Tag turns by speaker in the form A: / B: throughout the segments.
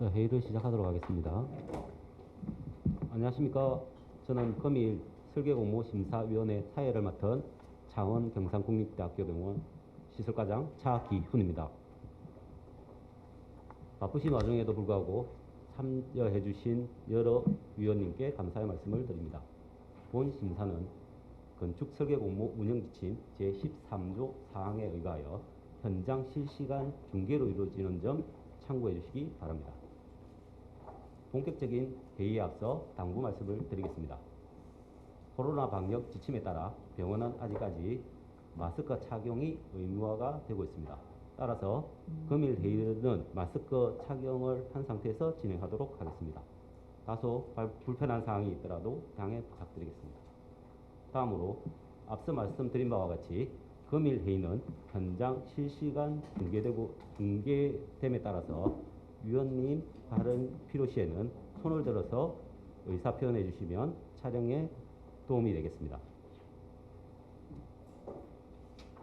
A: 회의를 시작하도록 하겠습니다. 안녕하십니까. 저는 금일 설계공모심사위원회 사회를 맡은 창원 경상국립대학교 병원 시술과장 차기훈입니다. 바쁘신 와중에도 불구하고 참여해 주신 여러 위원님께 감사의 말씀을 드립니다. 본 심사는 건축설계공모 운영지침 제13조 사항에 의하여 현장 실시간 중계로 이루어지는 점 참고해 주시기 바랍니다. 본격적인 회의에 앞서 당부 말씀을 드리겠습니다. 코로나 방역 지침에 따라 병원은 아직까지 마스크 착용이 의무화가 되고 있습니다. 따라서 금일 회의는 마스크 착용을 한 상태에서 진행하도록 하겠습니다. 다소 불편한 사항이 있더라도 양해 부탁드리겠습니다. 다음으로 앞서 말씀드린 바와 같이 금일 회의는 현장 실시간 중계됨에 따라서 위원님 발언 필요시에는 손을 들어서 의사 표현해 주시면 촬영에 도움이 되겠습니다.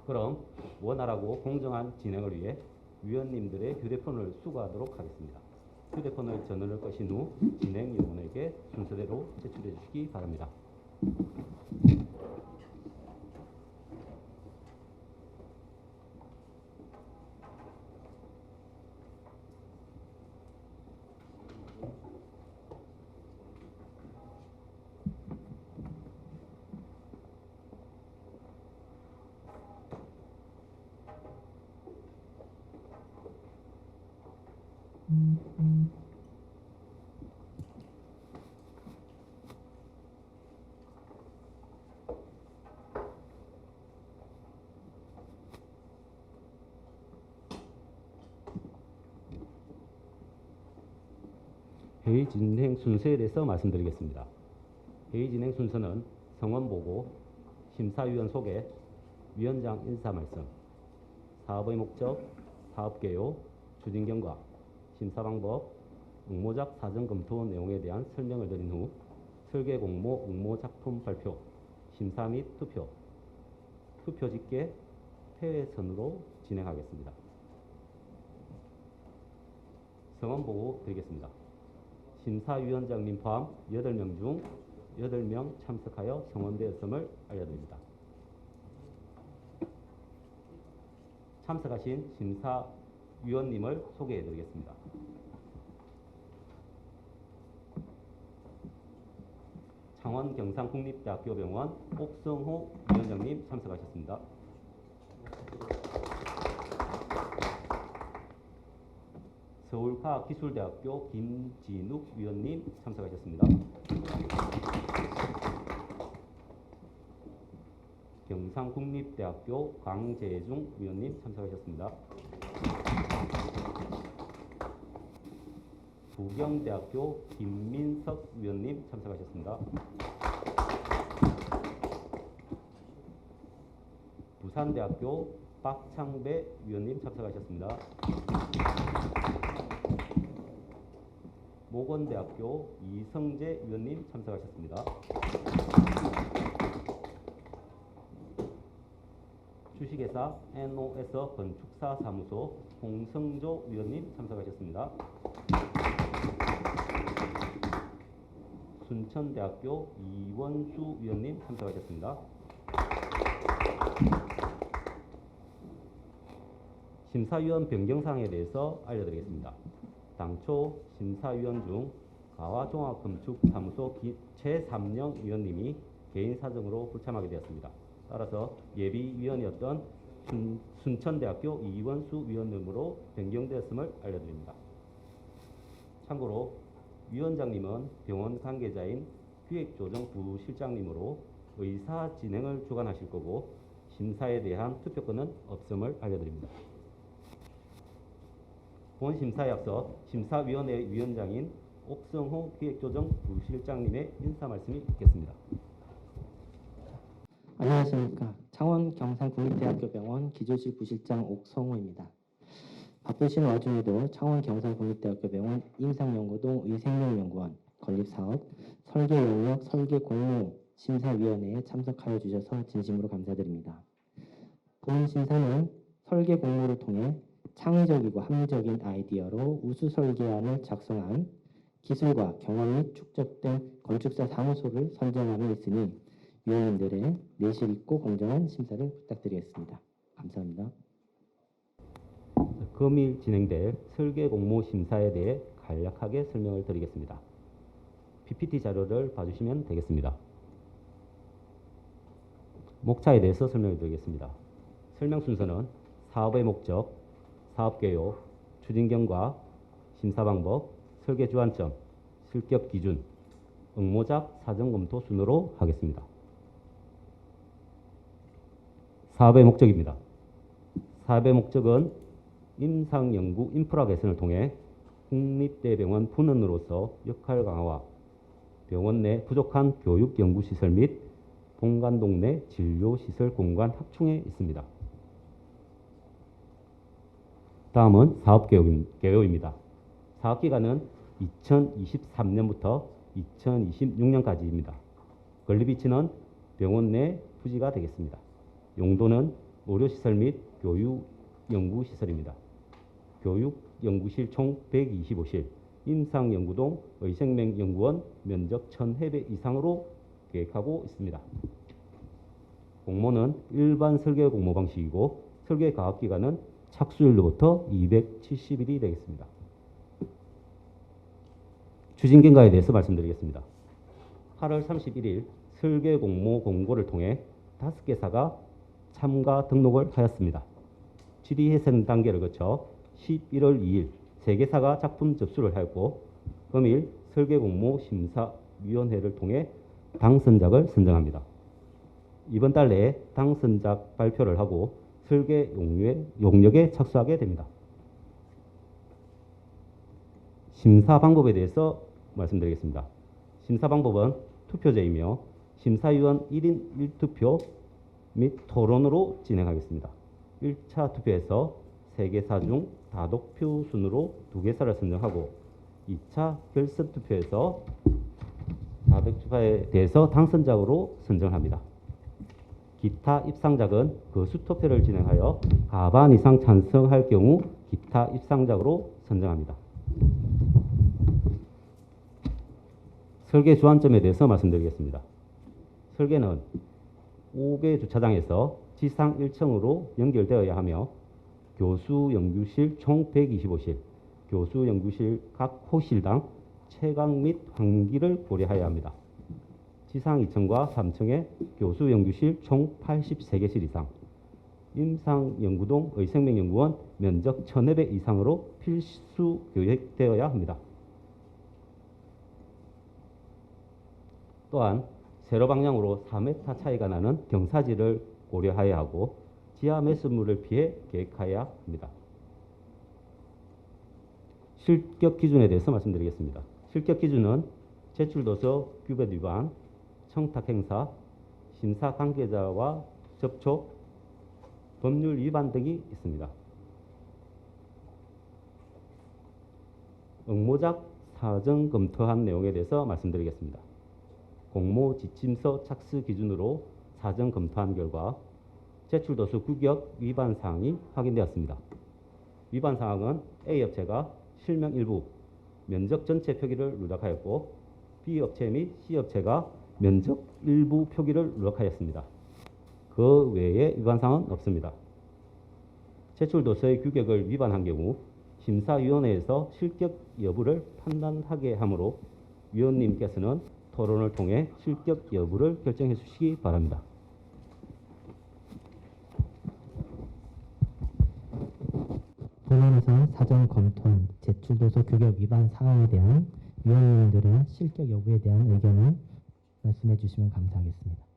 A: 그럼 원활하고 공정한 진행을 위해 위원님들의 휴대폰을 수거하도록 하겠습니다. 휴대폰을 전원을 끄신 후 진행 요원에게 순서대로 제출해 주시기 바랍니다. 회의 진행 순서에 대해서 말씀드리겠습니다. 회의 진행 순서는 성원 보고, 심사위원 소개, 위원장 인사 말씀, 사업의 목적, 사업 개요, 추진 경과, 심사 방법, 응모작 사전 검토 내용에 대한 설명을 드린 후 설계 공모 응모 작품 발표, 심사 및 투표, 투표 집계, 패회 선으로 진행하겠습니다. 성원 보고 드리겠습니다. 심사위원장님 포함 8명 중 8명 참석하여 성원되었음을 알려드립니다. 참석하신 심사위원님을 소개해드리겠습니다. 창원 경상국립대학교 병원 옥성호 위원장님 참석하셨습니다. 서울과학기술대학교 김진욱 위원님 참석하셨습니다. 경상국립대학교 강재중 위원님 참석하셨습니다. 부경대학교 김민석 위원님 참석하셨습니다. 부산대학교 박창배 위원님 참석하셨습니다. 모건대학교 이성재 위원님 참석하셨습니다. 주식회사 NOS 건축사 사무소 홍성조 위원님 참석하셨습니다. 순천대학교 이원수 위원님 참석하셨습니다. 심사위원 변경사항에 대해서 알려드리겠습니다. 당초 심사위원 중 가화종합건축사무소 최삼영 위원님이 개인 사정으로 불참하게 되었습니다. 따라서 예비위원이었던 순천대학교 이원수 위원님으로 변경되었음을 알려드립니다. 참고로 위원장님은 병원 관계자인 기획조정부실장님으로 의사 진행을 주관하실 거고 심사에 대한 투표권은 없음을 알려드립니다. 본 심사에 앞서 심사위원회 위원장인 옥성호 기획조정부실장님의 인사 말씀이 있겠습니다.
B: 안녕하십니까. 창원 경상국립대학교 병원 기조실 부실장 옥성호입니다. 바쁘신 와중에도 창원 경상국립대학교 병원 임상연구동 의생명연구원 건립사업 설계영역 설계공모 심사위원회에 참석하여 주셔서 진심으로 감사드립니다. 본 심사는 설계공모를 통해 창의적이고 합리적인 아이디어로 우수 설계안을 작성한 기술과 경험 및 축적된 건축사 사무소를 선정함에 있으니 위원님들의 내실 있고 공정한 심사를 부탁드리겠습니다. 감사합니다.
A: 금일 진행될 설계 공모 심사에 대해 간략하게 설명을 드리겠습니다. PPT 자료를 봐주시면 되겠습니다. 목차에 대해서 설명을 드리겠습니다. 설명 순서는 사업의 목적, 사업 개요, 추진 경과, 심사 방법, 설계 주안점, 실격 기준, 응모작 사전 검토 순으로 하겠습니다. 사업의 목적입니다. 사업의 목적은 임상연구 인프라 개선을 통해 국립대병원 분원으로서 역할 강화와 병원 내 부족한 교육연구시설 및 본관동 내 진료시설 공간 확충에 있습니다. 다음은 사업개요입니다. 사업기간은 2023년부터 2026년까지입니다. 건립위치는 병원 내 부지가 되겠습니다. 용도는 의료시설 및 교육연구시설입니다. 교육연구실 총 125실, 임상연구동 의생명연구원 면적 1000회배 이상으로 계획하고 있습니다. 공모는 일반 설계 공모 방식이고 설계 가압기간은 착수일로부터 270일이 되겠습니다. 추진 경과에 대해서 말씀드리겠습니다. 8월 31일 설계 공모 공고를 통해 5개사가 참가 등록을 하였습니다. 질의회생 단계를 거쳐 11월 2일 3개사가 작품 접수를 하였고 금일 설계공모심사위원회를 통해 당선작을 선정합니다. 이번 달 내에 당선작 발표를 하고 설계 용역에 착수하게 됩니다. 심사 방법에 대해서 말씀드리겠습니다. 심사 방법은 투표제이며 심사위원 1인 1투표 및 토론으로 진행하겠습니다. 1차 투표에서 3개사 중 다독표 순으로 2개사를 선정하고 2차 결선 투표에서 다독표에 대해서 당선작으로 선정합니다. 기타 입상작은 거수 투표를 진행하여 과반 이상 찬성할 경우 기타 입상작으로 선정합니다. 설계 주안점에 대해서 말씀드리겠습니다. 설계는 5개 주차장에서 지상 1층으로 연결되어야 하며 교수 연구실 총 125실, 교수 연구실 각 호실당 채광 및 환기를 고려해야 합니다. 지상 2층과 3층에 교수 연구실 총 83개실 이상, 임상연구동 의생명연구원 면적 1000회 이상으로 필수 계획되어야 합니다. 또한 세로 방향으로 4m 차이가 나는 경사지를 고려해야 하고 지하 매수물을 피해 계획해야 합니다. 실격 기준에 대해서 말씀드리겠습니다. 실격 기준은 제출도서 규범 위반, 청탁 행사, 심사 관계자와 접촉, 법률 위반 등이 있습니다. 응모작 사전 검토한 내용에 대해서 말씀드리겠습니다. 공모 지침서 착수 기준으로 사전 검토한 결과 제출도서 규격 위반 사항이 확인되었습니다. 위반 사항은 A업체가 실명 일부, 면적 전체 표기를 누락하였고 B업체 및 C업체가 면적 일부 표기를 누락하였습니다. 그 외에 위반 사항은 없습니다. 제출도서의 규격을 위반한 경우 심사위원회에서 실격 여부를 판단하게 하므로 위원님께서는 토론을 통해 실격 여부를 결정해 주시기 바랍니다.
B: 본원에서 사전 검토한 제출도서 규격 위반 사항에 대한 위원님들의 실격 여부에 대한 의견을 말씀해 주시면 감사하겠습니다.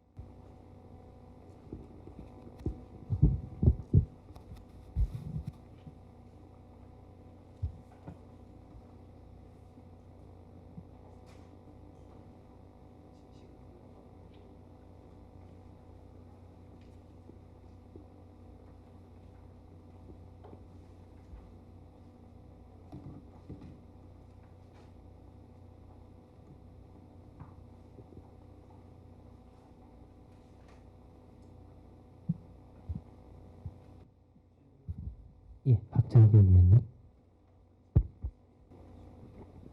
B: 예, 박찬규 위원님.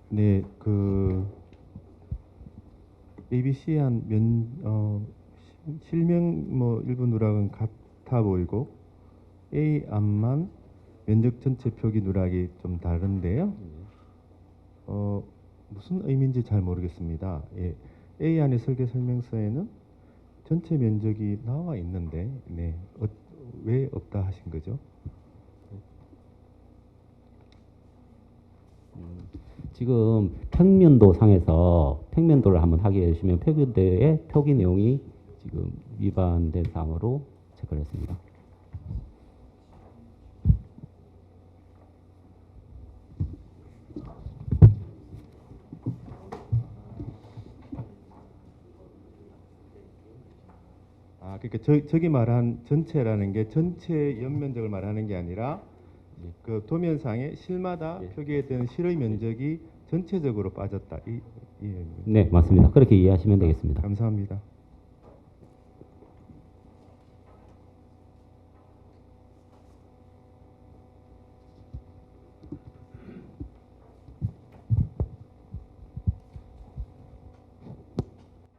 C: 네, ABC한 실명 일부 누락은 같아 보이고 A 안만 면적 전체 표기 누락이 좀 다른데요. 무슨 의미인지 잘 모르겠습니다. 예, A 안의 설계 설명서에는 전체 면적이 나와 있는데, 네, 왜 없다 하신 거죠?
A: 지금 평면도 상에서 평면도를 한번 확인해 주시면 평면도의 표기 내용이 지금 위반된 사항으로 체크를 했습니다.
C: 아, 그러니까 저기 말한 전체라는 게 전체 연면적을 말하는 게 아니라 그 도면상에 실마다
A: 예.
C: 표기된 실의 면적이 전체적으로 빠졌다. 이 의미입니다.
A: 네, 맞습니다. 그렇게 이해하시면 되겠습니다.
C: 감사합니다.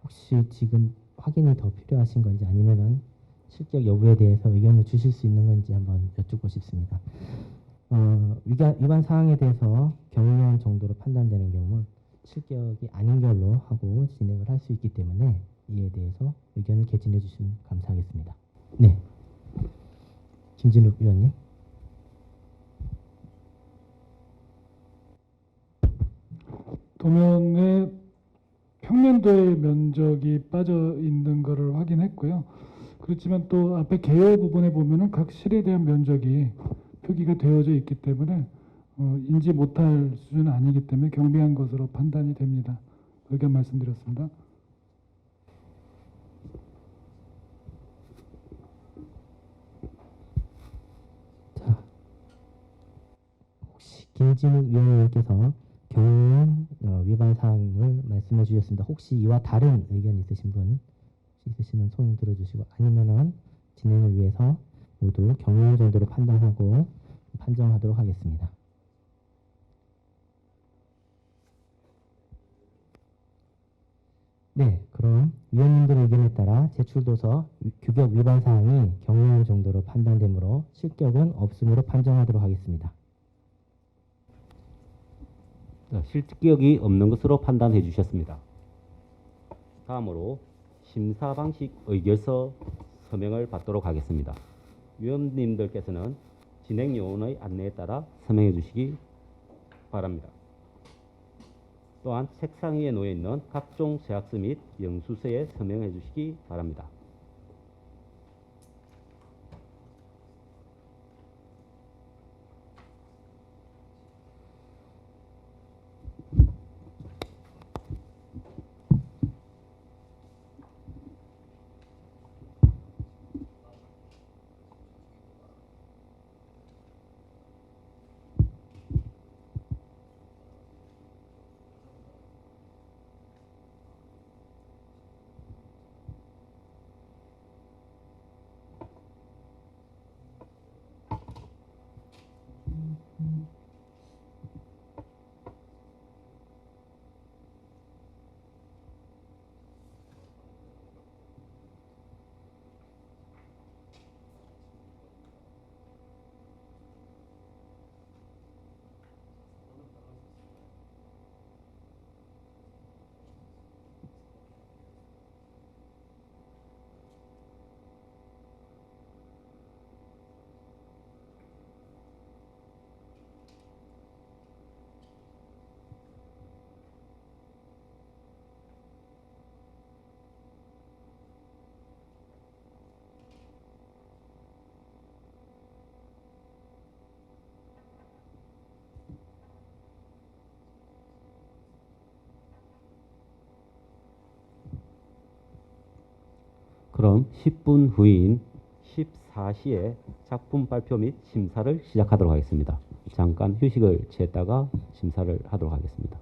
B: 혹시 지금 확인이 더 필요하신 건지 아니면은 실격 여부에 대해서 의견을 주실 수 있는 건지 한번 여쭙고 싶습니다. 위반 사항에 대해서 경미한 정도로 판단되는 경우는 실격이 아닌 걸로 하고 진행을 할 수 있기 때문에 이에 대해서 의견을 개진해 주시면 감사하겠습니다. 네, 김진욱 위원님.
D: 도면에 평면도의 면적이 빠져 있는 것을 확인했고요. 그렇지만 또 앞에 개요 부분에 보면은 각 실에 대한 면적이 표기가 되어져 있기 때문에 인지 못할 수준은 아니기 때문에 경미한 것으로 판단이 됩니다. 의견 말씀드렸습니다.
B: 자, 혹시 김진욱 위원님께서 경미한 위반 사항을 말씀해 주셨습니다. 혹시 이와 다른 의견 있으신 분 혹시 있으시면 손 들어주시고 아니면은 진행을 위해서 모두 경미한 정도로 판단하고 판정하도록 하겠습니다. 네, 그럼 위원님들의 의견에 따라 제출도서 규격 위반 사항이 경미한 정도로 판단되므로 실격은 없음으로 판정하도록 하겠습니다.
A: 실격이 없는 것으로 판단해 주셨습니다. 다음으로 심사 방식 의결서 서명을 받도록 하겠습니다. 위원님들께서는 진행 요원의 안내에 따라 서명해 주시기 바랍니다. 또한 책상 위에 놓여 있는 각종 서약서 및 영수서에 서명해 주시기 바랍니다. 그럼 10분 후인 14시에 작품 발표 및 심사를 시작하도록 하겠습니다. 잠깐 휴식을 취했다가 심사를 하도록 하겠습니다.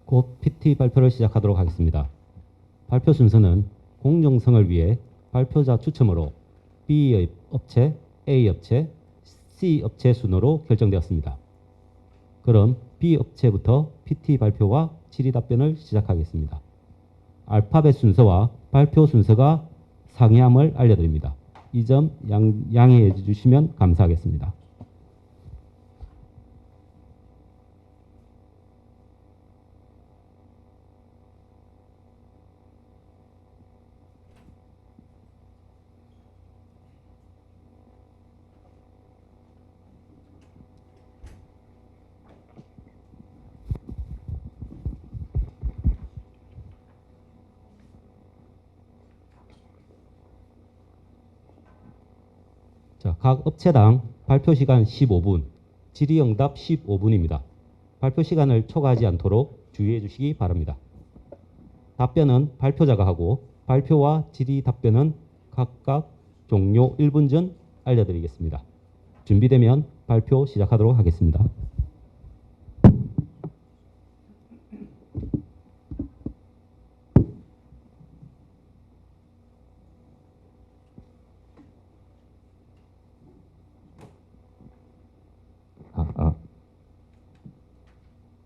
A: 곧 PT 발표를 시작하도록 하겠습니다. 발표 순서는 공정성을 위해 발표자 추첨으로 B 업체, A 업체, C 업체 순으로 결정되었습니다. 그럼 B 업체부터 PT 발표와 질의 답변을 시작하겠습니다. 알파벳 순서와 발표 순서가 상이함을 알려드립니다. 이 점 양해해 주시면 감사하겠습니다. 자, 각 업체당 발표 시간 15분, 질의응답 15분입니다. 발표 시간을 초과하지 않도록 주의해 주시기 바랍니다. 답변은 발표자가 하고 발표와 질의 답변은 각각 종료 1분 전 알려드리겠습니다. 준비되면 발표 시작하도록 하겠습니다.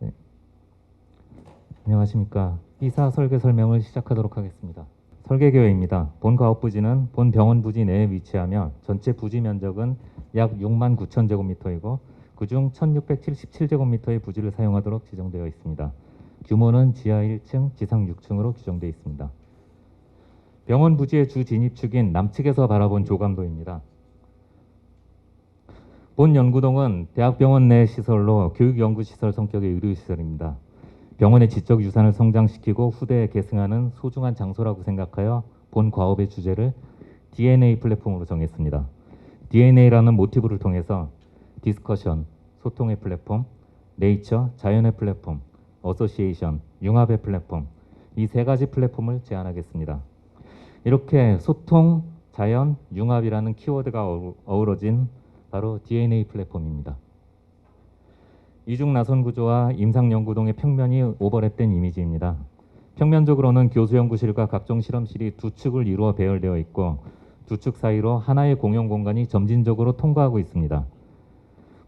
E: 네. 안녕하십니까. 이사 설계 설명을 시작하도록 하겠습니다. 설계계획입니다. 본 과업부지는 본 병원 부지 내에 위치하며 전체 부지 면적은 약 6만 9천 제곱미터이고 그중 1677제곱미터의 부지를 사용하도록 지정되어 있습니다. 규모는 지하 1층, 지상 6층으로 규정되어 있습니다. 병원 부지의 주 진입축인 남측에서 바라본 조감도입니다. 본 연구동은 대학병원 내 시설로 교육연구시설 성격의 의료시설입니다. 병원의 지적 유산을 성장시키고 후대에 계승하는 소중한 장소라고 생각하여 본 과업의 주제를 DNA 플랫폼으로 정했습니다. DNA라는 모티브를 통해서 디스커션, 소통의 플랫폼, 네이처, 자연의 플랫폼, 어소시에이션, 융합의 플랫폼, 이 세 가지 플랫폼을 제안하겠습니다. 이렇게 소통, 자연, 융합이라는 키워드가 어우러진 바로 DNA 플랫폼입니다. 이중 나선 구조와 임상연구동의 평면이 오버랩된 이미지입니다. 평면적으로는 교수연구실과 각종 실험실이 두 축을 이루어 배열되어 있고 두 축 사이로 하나의 공용 공간이 점진적으로 통과하고 있습니다.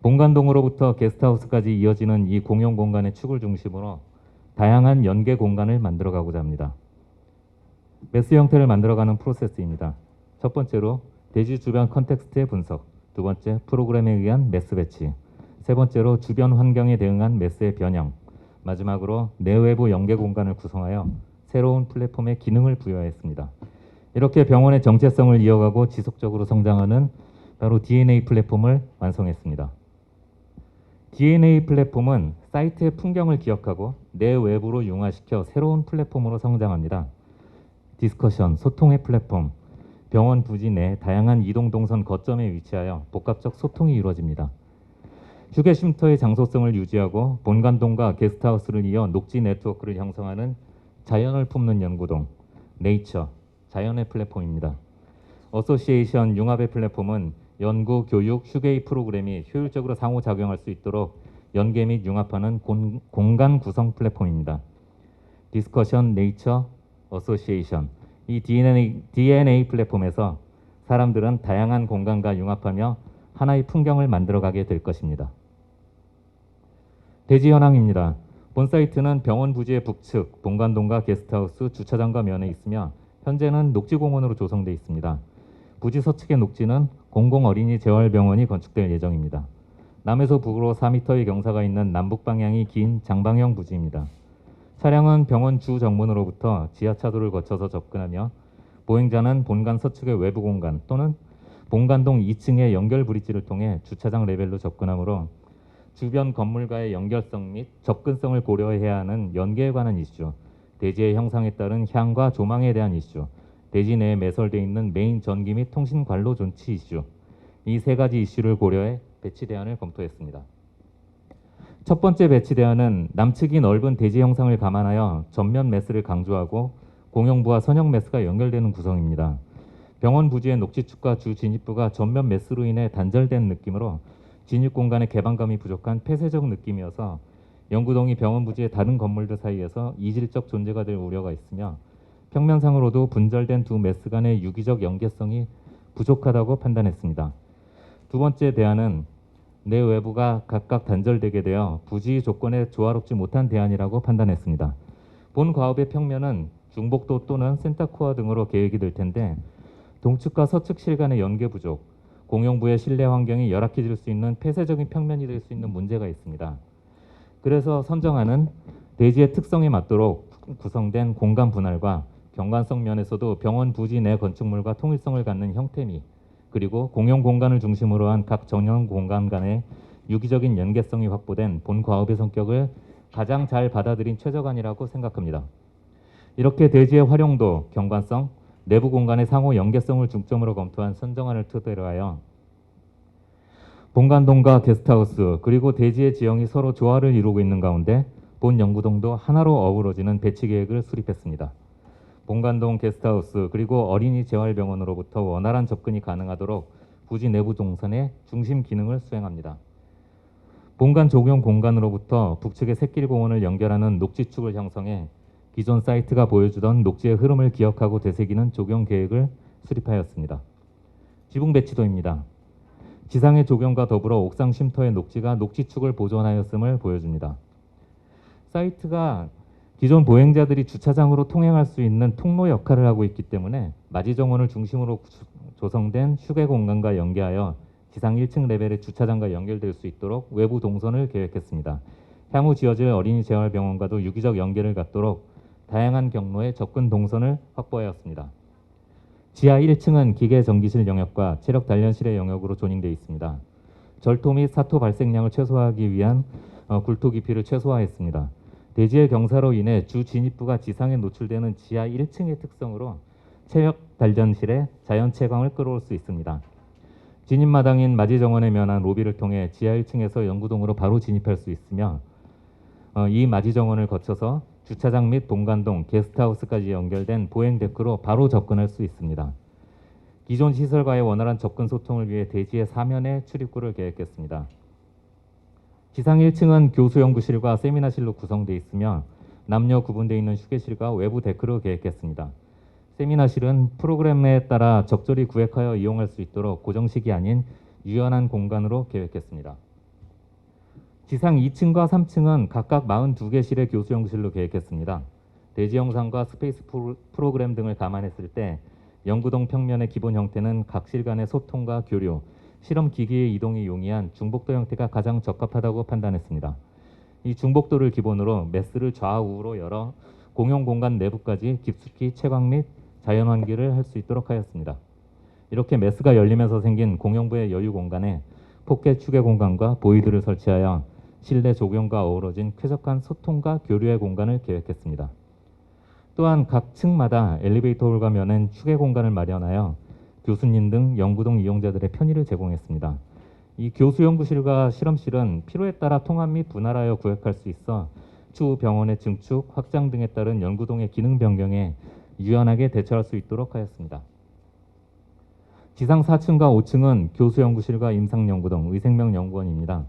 E: 본관동으로부터 게스트하우스까지 이어지는 이 공용 공간의 축을 중심으로 다양한 연계 공간을 만들어가고자 합니다. 메스 형태를 만들어가는 프로세스입니다. 첫 번째로 대지 주변 컨텍스트의 분석, 두 번째 프로그램에 의한 메스 배치, 세 번째로 주변 환경에 대응한 메스의 변형, 마지막으로 내외부 연계 공간을 구성하여 새로운 플랫폼의 기능을 부여했습니다. 이렇게 병원의 정체성을 이어가고 지속적으로 성장하는 바로 DNA 플랫폼을 완성했습니다. DNA 플랫폼은 사이트의 풍경을 기억하고 내외부로 융화시켜 새로운 플랫폼으로 성장합니다. 디스커션, 소통의 플랫폼, 병원 부지 내 다양한 이동 동선 거점에 위치하여 복합적 소통이 이루어집니다. 휴게 쉼터의 장소성을 유지하고 본관동과 게스트하우스를 이어 녹지 네트워크를 형성하는 자연을 품는 연구동, 네이처, 자연의 플랫폼입니다. 어소시에이션, 융합의 플랫폼은 연구, 교육, 휴게의 프로그램이 효율적으로 상호작용할 수 있도록 연계 및 융합하는 공간 구성 플랫폼입니다. 디스커션, 네이처, 어소시에이션, 이 DNA 플랫폼에서 사람들은 다양한 공간과 융합하며 하나의 풍경을 만들어가게 될 것입니다. 대지 현황입니다. 본 사이트는 병원 부지의 북측, 본관동과 게스트하우스, 주차장과 면에 있으며 현재는 녹지공원으로 조성되어 있습니다. 부지 서측의 녹지는 공공어린이 재활병원이 건축될 예정입니다. 남에서 북으로 4m의 경사가 있는 남북 방향이 긴 장방형 부지입니다. 차량은 병원 주 정문으로부터 지하차도를 거쳐서 접근하며 보행자는 본관 서측의 외부 공간 또는 본관동 2층의 연결 브릿지를 통해 주차장 레벨로 접근하므로 주변 건물과의 연결성 및 접근성을 고려해야 하는 연계에 관한 이슈, 대지의 형상에 따른 향과 조망에 대한 이슈, 대지 내에 매설되어 있는 메인 전기 및 통신 관로 존치 이슈, 이 세 가지 이슈를 고려해 배치 대안을 검토했습니다. 첫 번째 배치 대안은 남측이 넓은 대지 형상을 감안하여 전면 메스를 강조하고 공용부와 선형 메스가 연결되는 구성입니다. 병원 부지의 녹지축과 주 진입부가 전면 메스로 인해 단절된 느낌으로 진입 공간의 개방감이 부족한 폐쇄적 느낌이어서 연구동이 병원 부지의 다른 건물들 사이에서 이질적 존재가 될 우려가 있으며 평면상으로도 분절된 두 메스 간의 유기적 연계성이 부족하다고 판단했습니다. 두 번째 대안은 내 외부가 각각 단절되게 되어 부지 조건에 조화롭지 못한 대안이라고 판단했습니다. 본 과업의 평면은 중복도 또는 센터코어 등으로 계획이 될 텐데 동측과 서측실 간의 연계 부족, 공용부의 실내 환경이 열악해질 수 있는 폐쇄적인 평면이 될 수 있는 문제가 있습니다. 그래서 선정안은 대지의 특성에 맞도록 구성된 공간 분할과 경관성 면에서도 병원 부지 내 건축물과 통일성을 갖는 형태 미 그리고 공용 공간을 중심으로 한 각 전용 공간 간의 유기적인 연계성이 확보된 본 과업의 성격을 가장 잘 받아들인 최적안이라고 생각합니다. 이렇게 대지의 활용도, 경관성, 내부 공간의 상호 연계성을 중점으로 검토한 선정안을 토대로 하여 본관동과 게스트하우스 그리고 대지의 지형이 서로 조화를 이루고 있는 가운데 본 연구동도 하나로 어우러지는 배치 계획을 수립했습니다. 본관동 게스트하우스 그리고 어린이 재활병원으로부터 원활한 접근이 가능하도록 부지 내부 동선의 중심 기능을 수행합니다. 본관 조경 공간으로부터 북측의 샛길공원을 연결하는 녹지축을 형성해 기존 사이트가 보여주던 녹지의 흐름을 기억하고 되새기는 조경 계획을 수립하였습니다. 지붕 배치도입니다. 지상의 조경과 더불어 옥상 쉼터의 녹지가 녹지축을 보존하였음을 보여줍니다. 사이트가 기존 보행자들이 주차장으로 통행할 수 있는 통로 역할을 하고 있기 때문에 맞이정원을 중심으로 조성된 휴게 공간과 연계하여 지상 1층 레벨의 주차장과 연결될 수 있도록 외부 동선을 계획했습니다. 향후 지어질 어린이 재활병원과도 유기적 연계를 갖도록 다양한 경로의 접근 동선을 확보하였습니다. 지하 1층은 기계 전기실 영역과 체력 단련실의 영역으로 조닝되어 있습니다. 절토 및 사토 발생량을 최소화하기 위한 굴토 깊이를 최소화했습니다. 대지의 경사로 인해 주 진입부가 지상에 노출되는 지하 1층의 특성으로 체력 단련실에 자연 채광을 끌어올 수 있습니다. 진입마당인 맞이정원에 면한 로비를 통해 지하 1층에서 연구동으로 바로 진입할 수 있으며 이 맞이정원을 거쳐서 주차장 및 본관동, 게스트하우스까지 연결된 보행 데크로 바로 접근할 수 있습니다. 기존 시설과의 원활한 접근 소통을 위해 대지의 사면에 출입구를 계획했습니다. 지상 1층은 교수연구실과 세미나실로 구성되어 있으며 남녀 구분되어 있는 휴게실과 외부 데크로 계획했습니다. 세미나실은 프로그램에 따라 적절히 구획하여 이용할 수 있도록 고정식이 아닌 유연한 공간으로 계획했습니다. 지상 2층과 3층은 각각 42개실의 교수연구실로 계획했습니다. 대지 영상과 스페이스 프로그램 등을 감안했을 때 연구동 평면의 기본 형태는 각 실 간의 소통과 교류, 실험 기기의 이동이 용이한 중복도 형태가 가장 적합하다고 판단했습니다. 이 중복도를 기본으로 메스를 좌우로 열어 공용 공간 내부까지 깊숙이 채광 및 자연 환기를 할 수 있도록 하였습니다. 이렇게 메스가 열리면서 생긴 공용부의 여유 공간에 포켓 추계 공간과 보이드를 설치하여 실내 조경과 어우러진 쾌적한 소통과 교류의 공간을 계획했습니다. 또한 각 층마다 엘리베이터홀과 면엔 추계 공간을 마련하여 교수님 등 연구동 이용자들의 편의를 제공했습니다. 이 교수연구실과 실험실은 필요에 따라 통합 및 분할하여 구획할 수 있어 추후 병원의 증축, 확장 등에 따른 연구동의 기능 변경에 유연하게 대처할 수 있도록 하였습니다. 지상 4층과 5층은 교수연구실과 임상연구동, 의생명연구원입니다.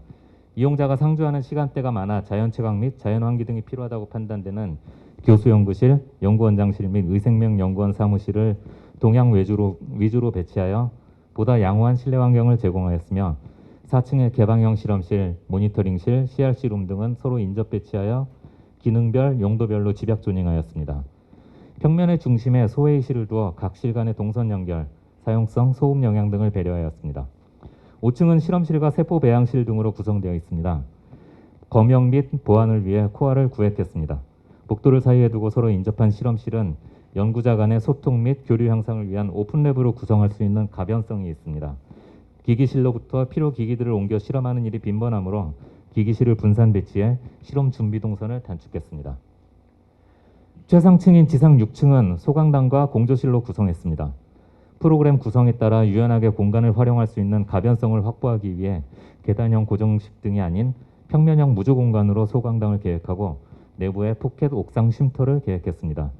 E: 이용자가 상주하는 시간대가 많아 자연채광 및 자연환기 등이 필요하다고 판단되는 교수연구실, 연구원장실 및 의생명연구원 사무실을 동양 위주로 배치하여 보다 양호한 실내 환경을 제공하였으며 4층의 개방형 실험실, 모니터링실, CRC룸 등은 서로 인접 배치하여 기능별, 용도별로 집약 조닝하였습니다. 평면의 중심에 소회의실을 두어 각 실 간의 동선 연결, 사용성, 소음 영향 등을 배려하였습니다. 5층은 실험실과 세포 배양실 등으로 구성되어 있습니다. 검역 및 보안을 위해 코아를 구획했습니다. 복도를 사이에 두고 서로 인접한 실험실은 연구자 간의 소통 및 교류 향상을 위한 오픈랩으로 구성할 수 있는 가변성이 있습니다. 기기실로부터 필요 기기들을 옮겨 실험하는 일이 빈번하므로 기기실을 분산 배치해 실험 준비 동선을 단축했습니다. 최상층인 지상 6층은 소강당과 공조실로 구성했습니다. 프로그램 구성에 따라 유연하게 공간을 활용할 수 있는 가변성을 확보하기 위해 계단형 고정식 등이 아닌 평면형 무조 공간으로 소강당을 계획하고 내부에 포켓 옥상 쉼터를 계획했습니다.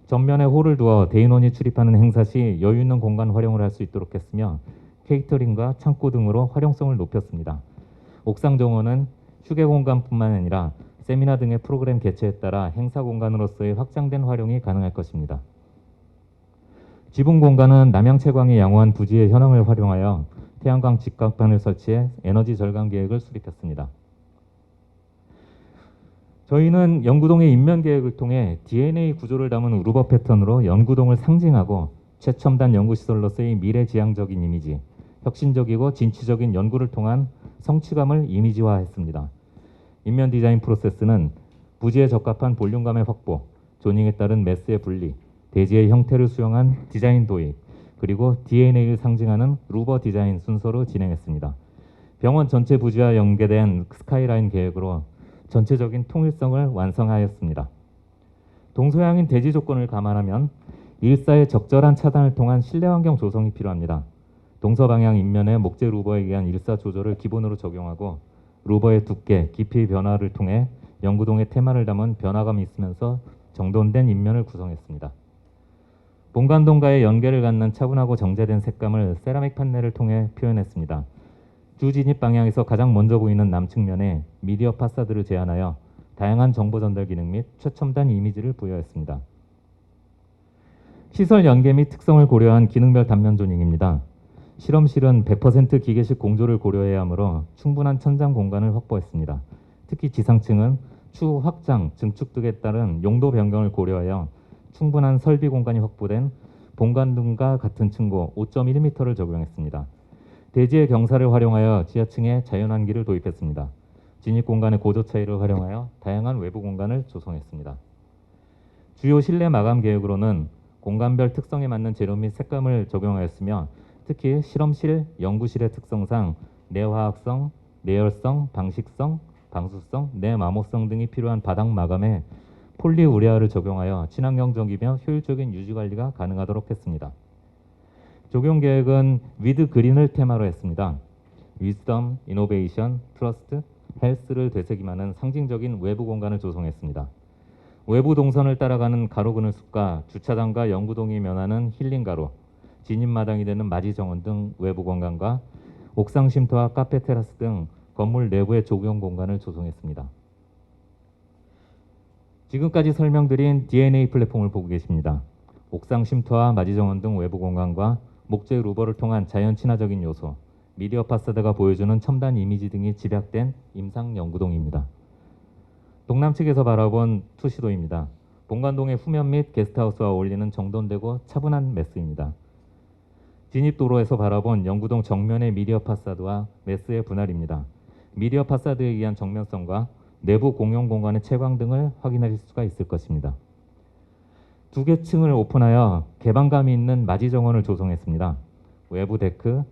E: 전면에 홀을 두어 대인원이 출입하는 행사 시 여유 있는 공간 활용을 할 수 있도록 했으며 케이터링과 창고 등으로 활용성을 높였습니다. 옥상 정원은 휴게 공간뿐만 아니라 세미나 등의 프로그램 개최에 따라 행사 공간으로서의 확장된 활용이 가능할 것입니다. 지붕 공간은 남양채광이 양호한 부지의 현황을 활용하여 태양광 직각판을 설치해 에너지 절감 계획을 수립했습니다. 저희는 연구동의 인면 계획을 통해 DNA 구조를 담은 루버 패턴으로 연구동을 상징하고 최첨단 연구시설로서의 미래지향적인 이미지, 혁신적이고 진취적인 연구를 통한 성취감을 이미지화했습니다. 인면 디자인 프로세스는 부지에 적합한 볼륨감의 확보, 조닝에 따른 매스의 분리, 대지의 형태를 수용한 디자인 도입, 그리고 DNA를 상징하는 루버 디자인 순서로 진행했습니다. 병원 전체 부지와 연계된 스카이라인 계획으로 전체적인 통일성을 완성하였습니다. 동서양인 대지 조건을 감안하면 일사의 적절한 차단을 통한 실내 환경 조성이 필요합니다. 동서방향 인면의 목재 루버에 의한 일사 조절을 기본으로 적용하고 루버의 두께, 깊이 변화를 통해 연구동의 테마를 담은 변화감이 있으면서 정돈된 인면을 구성했습니다. 본관동과의 연계를 갖는 차분하고 정제된 색감을 세라믹 판넬을 통해 표현했습니다. 주 진입 방향에서 가장 먼저 보이는 남측면에 미디어 파사드를 제한하여 다양한 정보 전달 기능 및 최첨단 이미지를 부여했습니다. 시설 연계 및 특성을 고려한 기능별 단면 조닝입니다. 실험실은 100% 기계식 공조를 고려해야 하므로 충분한 천장 공간을 확보했습니다. 특히 지상층은 추후 확장, 증축 등에 따른 용도 변경을 고려하여 충분한 설비 공간이 확보된 본관등과 같은 층고 5.1m를 적용했습니다. 대지의 경사를 활용하여 지하층에 자연환기를 도입했습니다. 진입 공간의 고도 차이를 활용하여 다양한 외부 공간을 조성했습니다. 주요 실내 마감 계획으로는 공간별 특성에 맞는 재료 및 색감을 적용하였으며 특히 실험실, 연구실의 특성상 내화학성, 내열성, 방식성, 방수성, 내마모성 등이 필요한 바닥 마감에 폴리우레아를 적용하여 친환경적이며 효율적인 유지관리가 가능하도록 했습니다. 적용 계획은 위드 그린을 테마로 했습니다. 위즈덤, 이노베이션, 트러스트, 헬스를 되새김하는 상징적인 외부 공간을 조성했습니다. 외부 동선을 따라가는 가로 그늘 숲과 주차장과 연구동이 면하는 힐링 가로, 진입마당이 되는 맞이 정원 등 외부 공간과 옥상 쉼터와 카페 테라스 등 건물 내부의 조경 공간을 조성했습니다. 지금까지 설명드린 DNA 플랫폼을 보고 계십니다. 옥상 쉼터와 맞이 정원 등 외부 공간과 목재 루버를 통한 자연 친화적인 요소, 미디어 파사드가 보여주는 첨단 이미지 등이 집약된 임상 연구동입니다. 동남측에서 바라본 투시도입니다. 본관동의 후면 및 게스트하우스와 어울리는 정돈되고 차분한 매스입니다. 진입도로에서 바라본 연구동 정면의 미디어 파사드와 매스의 분할입니다. 미디어 파사드에 의한 정면성과 내부 공용 공간의 채광 등을 확인할 수가 있을 것입니다. 두 개 층을 오픈하여 개방감이 있는 맞이 정원을 조성했습니다. 외부 데크,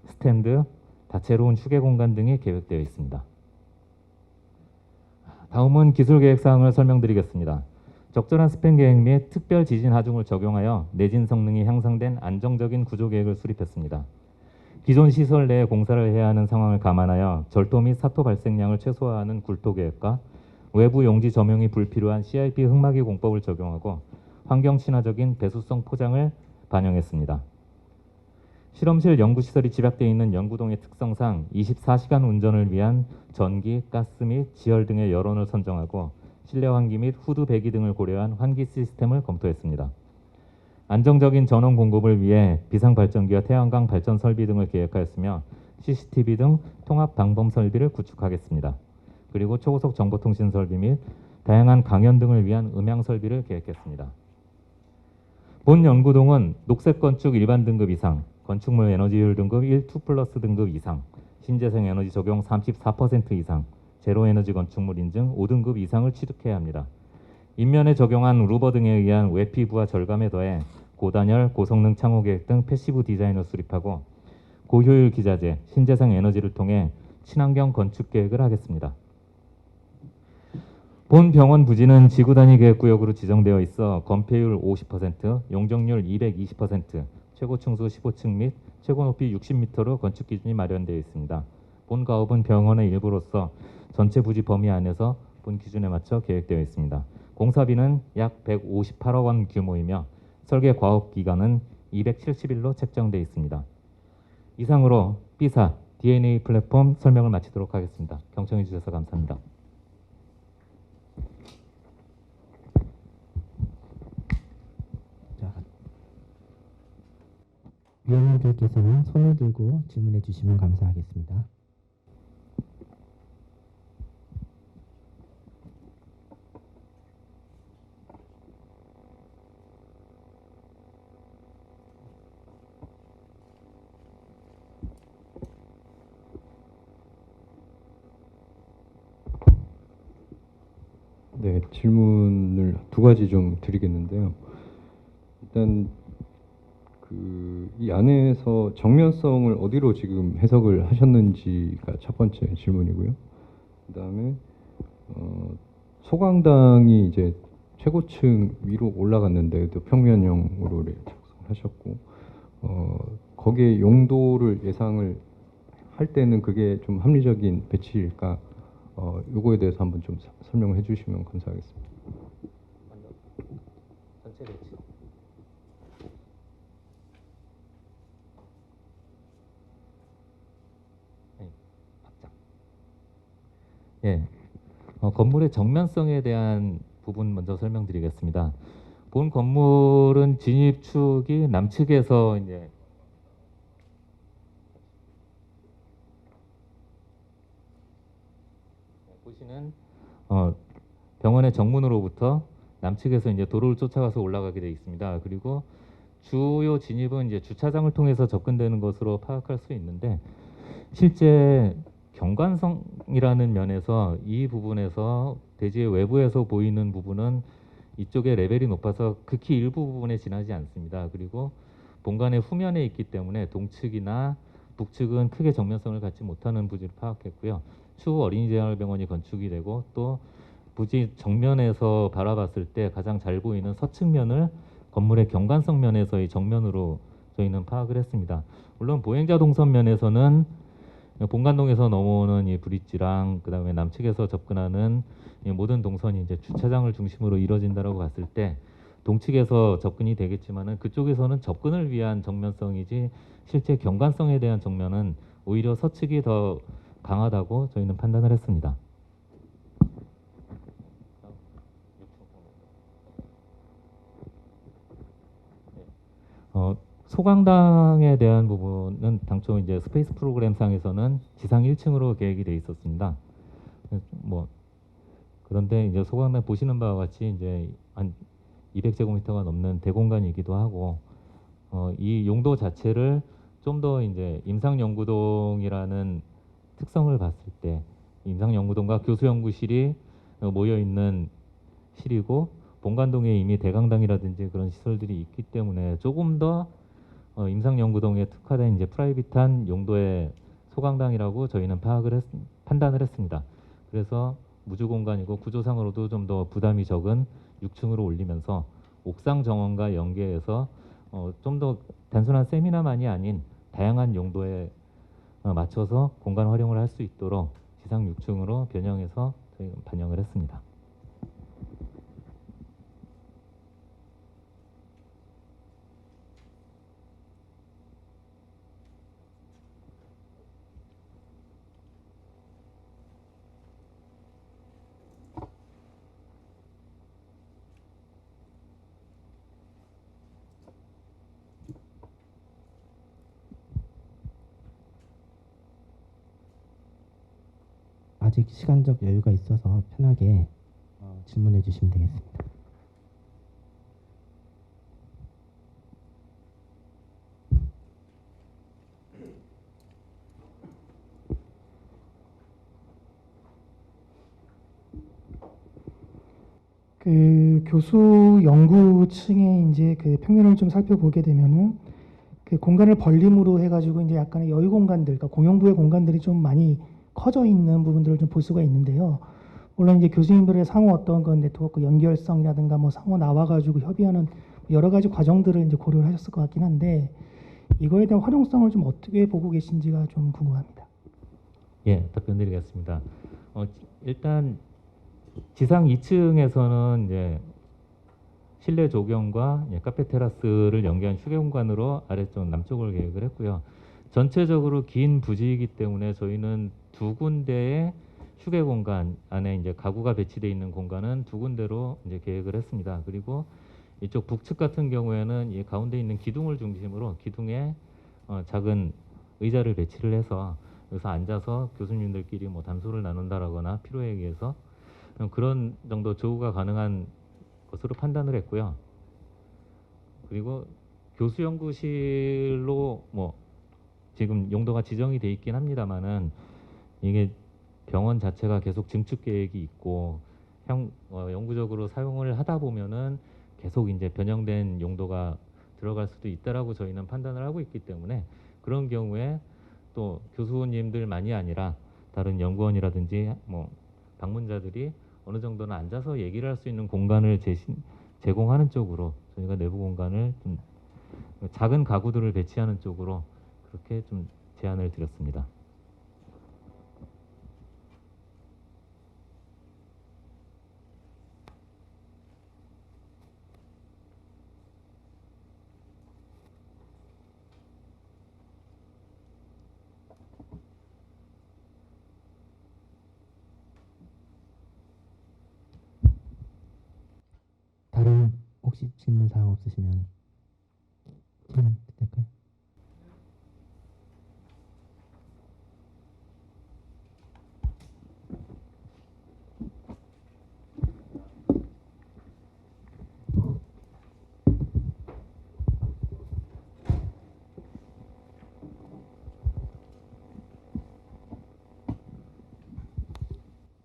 E: 스탠드, 다채로운 휴게 공간 등이 계획되어 있습니다. 다음은 기술 계획 사항을 설명드리겠습니다. 적절한 스팬 계획 및 특별 지진 하중을 적용하여 내진 성능이 향상된 안정적인 구조 계획을 수립했습니다. 기존 시설 내에 공사를 해야 하는 상황을 감안하여 절도 및 사토 발생량을 최소화하는 굴토 계획과 외부 용지 점용이 불필요한 CIP 흙막이 공법을 적용하고 환경 친화적인 배수성 포장을 반영했습니다. 실험실 연구시설이 집약되어 있는 연구동의 특성상 24시간 운전을 위한 전기, 가스 및 지열 등의 여론을 선정하고 실내 환기 및 후드 배기 등을 고려한 환기 시스템을 검토했습니다. 안정적인 전원 공급을 위해 비상발전기와 태양광 발전 설비 등을 계획하였으며 CCTV 등 통합 방범 설비를 구축하겠습니다. 그리고 초고속 정보통신 설비 및 다양한 강연 등을 위한 음향 설비를 계획했습니다. 본 연구동은 녹색 건축 일반 등급 이상, 건축물 에너지효율 등급 1, 2+ 등급 이상, 신재생 에너지 적용 34% 이상, 제로 에너지 건축물 인증 5등급 이상을 취득해야 합니다. 인면에 적용한 루버 등에 의한 외피부와 절감에 더해 고단열, 고성능 창호 계획 등 패시브 디자인을 수립하고 고효율 기자재, 신재생 에너지를 통해 친환경 건축 계획을 하겠습니다. 본 병원 부지는 지구 단위 계획 구역으로 지정되어 있어 건폐율 50%, 용적률 220%, 최고 층수 15층 및 최고 높이 60m로 건축 기준이 마련되어 있습니다. 본 가업은 병원의 일부로서 전체 부지 범위 안에서 본 기준에 맞춰 계획되어 있습니다. 공사비는 약 158억 원 규모이며 설계 과업 기간은 270일로 책정되어 있습니다. 이상으로 B사 DNA 플랫폼 설명을 마치도록 하겠습니다. 경청해 주셔서 감사합니다.
B: 분들께서는 손을 들고 질문해 주시면 감사하겠습니다.
F: 네, 질문을 두 가지 좀 드리겠는데요. 일단 이 안에서 정면성을 어디로 지금 해석을 하셨는지가 첫 번째 질문이고요. 그다음에 소강당이 이제 최고층 위로 올라갔는데 또 평면형으로 작성하셨고 거기에 용도를 예상을 할 때는 그게 좀 합리적인 배치일까? 요거에 대해서 한번 좀 설명을 해주시면 감사하겠습니다.
A: 먼저 전체 배치.
E: 네, 확장. 예, 건물의 정면성에 대한 부분 먼저 설명드리겠습니다. 본 건물은 진입축이 남측에서 이제 보시는 병원의 정문으로부터 남측에서 이제 도로를 쫓아가서 올라가게 되어 있습니다. 그리고 주요 진입은 이제 주차장을 통해서 접근되는 것으로 파악할 수 있는데 실제 경관성이라는 면에서 이 부분에서 대지의 외부에서 보이는 부분은 이쪽의 레벨이 높아서 극히 일부 부분에 지나지 않습니다. 그리고 본관의 후면에 있기 때문에 동측이나 북측은 크게 정면성을 갖지 못하는 부지를 파악했고요. 추후 어린이재활병원이 건축이 되고 또 부지 정면에서 바라봤을 때 가장 잘 보이는 서측면을 건물의 경관성 면에서의 정면으로 저희는 파악을 했습니다. 물론 보행자 동선 면에서는 본관동에서 넘어오는 이 브릿지랑 그다음에 남측에서 접근하는 이 모든 동선이 이제 주차장을 중심으로 이루어진다라고 봤을 때 동측에서 접근이 되겠지만은 그쪽에서는 접근을 위한 정면성이지 실제 경관성에 대한 정면은 오히려 서측이 더 강하다고 저희는 판단을 했습니다. 소강당에 대한 부분은 당초 이제 스페이스 프로그램상에서는 지상 1층으로 계획이 돼 있었습니다. 그런데 이제 소강당 보시는 바와 같이 이제 한 200제곱미터가 넘는 대공간이기도 하고 이 용도 자체를 좀 더 이제 임상연구동이라는 특성을 봤을 때 임상연구동과 교수연구실이 모여 있는 실이고 본관동에 이미 대강당이라든지 그런 시설들이 있기 때문에 조금 더 임상연구동에 특화된 이제 프라이빗한 용도의 소강당이라고 저희는 판단을 했습니다. 그래서 무주공간이고 구조상으로도 좀 더 부담이 적은 6층으로 올리면서 옥상 정원과 연계해서 좀 더 단순한 세미나만이 아닌 다양한 용도에 맞춰서 공간 활용을 할 수 있도록 지상 6층으로 변형해서 저희가 반영을 했습니다.
B: 아직 시간적 여유가 있어서 편하게 질문해 주시면 되겠습니다.
G: 그 교수 연구층의 이제 그 평면을 좀 살펴보게 되면은 그 공간을 벌림으로 해가지고 이제 약간의 여유 공간들, 그러니까 공용부의 공간들이 좀 많이 커져 있는 부분들을 좀 볼 수가 있는데요. 물론 이제 교수님들의 상호 어떤 건 네트워크 연결성이라든가 뭐 상호 나와가지고 협의하는 여러 가지 과정들을 이제 고려를 하셨을 것 같긴 한데 이거에 대한 활용성을 좀 어떻게 보고 계신지가 좀 궁금합니다.
E: 예, 답변드리겠습니다. 일단 지상 2층에서는 이제 실내 조경과 카페 테라스를 연계한 휴게 공간으로 아래쪽 남쪽을 계획을 했고요. 전체적으로 긴 부지이기 때문에 저희는 두 군데의 휴게 공간 안에 이제 가구가 배치되어 있는 공간은 두 군데로 이제 계획을 했습니다. 그리고 이쪽 북측 같은 경우에는 이 가운데 있는 기둥을 중심으로 기둥에 작은 의자를 배치를 해서 여기서 앉아서 교수님들끼리 뭐 담소를 나눈다라거나 필요에 의해서 그런 정도 조우가 가능한 것으로 판단을 했고요. 그리고 교수 연구실로 뭐 지금 용도가 지정이 돼 있긴 합니다만은 이게 병원 자체가 계속 증축 계획이 있고 영구적으로 사용을 하다 보면은 계속 이제 변형된 용도가 들어갈 수도 있다라고 저희는 판단을 하고 있기 때문에 그런 경우에 또 교수님들만이 아니라 다른 연구원이라든지 뭐 방문자들이 어느 정도는 앉아서 얘기를 할 수 있는 공간을 제공하는 쪽으로 저희가 내부 공간을 좀 작은 가구들을 배치하는 쪽으로 그렇게 좀 제안을 드렸습니다.
B: 다른 혹시 질문 사항 없으시면 질문 될까요?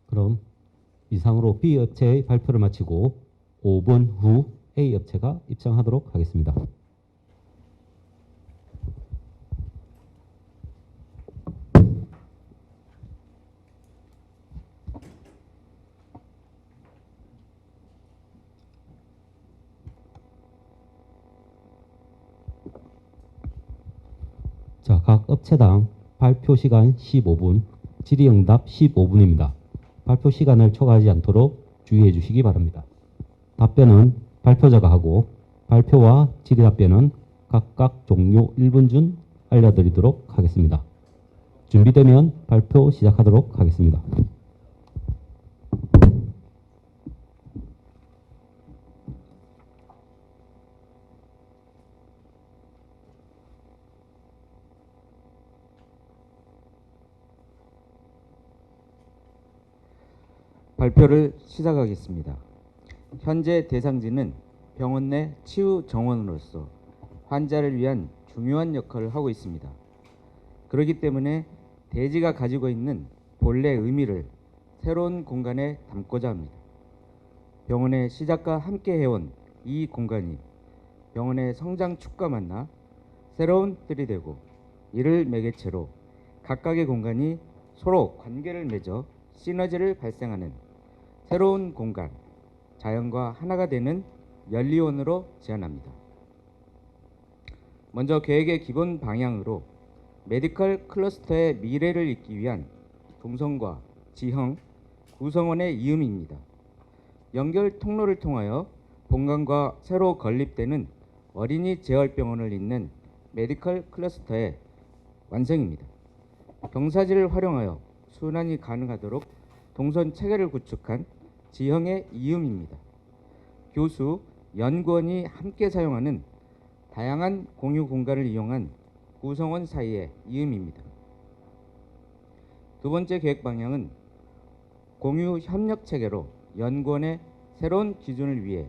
A: 그럼 이상으로 B 업체의 발표를 마치고 5분 후 A 업체가 입장하도록 하겠습니다. 자, 각 업체당 발표 시간 15분, 질의응답 15분입니다. 발표 시간을 초과하지 않도록 주의해 주시기 바랍니다. 답변은 발표자가 하고 발표와 질의 답변은 각각 종료 1분 준 알려드리도록 하겠습니다. 준비되면 발표 시작하도록 하겠습니다.
H: 발표를 시작하겠습니다. 현재 대상지는 병원 내 치유 정원으로서 환자를 위한 중요한 역할을 하고 있습니다. 그렇기 때문에 대지가 가지고 있는 본래 의미를 새로운 공간에 담고자 합니다. 병원의 시작과 함께 해온 이 공간이 병원의 성장 축과 만나 새로운 뜰이 되고 이를 매개체로 각각의 공간이 서로 관계를 맺어 시너지를 발생하는 새로운 공간, 자연과 하나가 되는 연리원으로 제안합니다. 먼저 계획의 기본 방향으로 메디컬 클러스터의 미래를 잇기 위한 동성과 지형, 구성원의 이음입니다. 연결 통로를 통하여 본관과 새로 건립되는 어린이 재활병원을 잇는 메디컬 클러스터의 완성입니다. 경사지를 활용하여 순환이 가능하도록 동선 체계를 구축한 지형의 이음입니다. 교수, 연구원이 함께 사용하는 다양한 공유 공간을 이용한 구성원 사이의 이음입니다. 두 번째 계획 방향은 공유 협력 체계로 연구원의 새로운 기준을 위해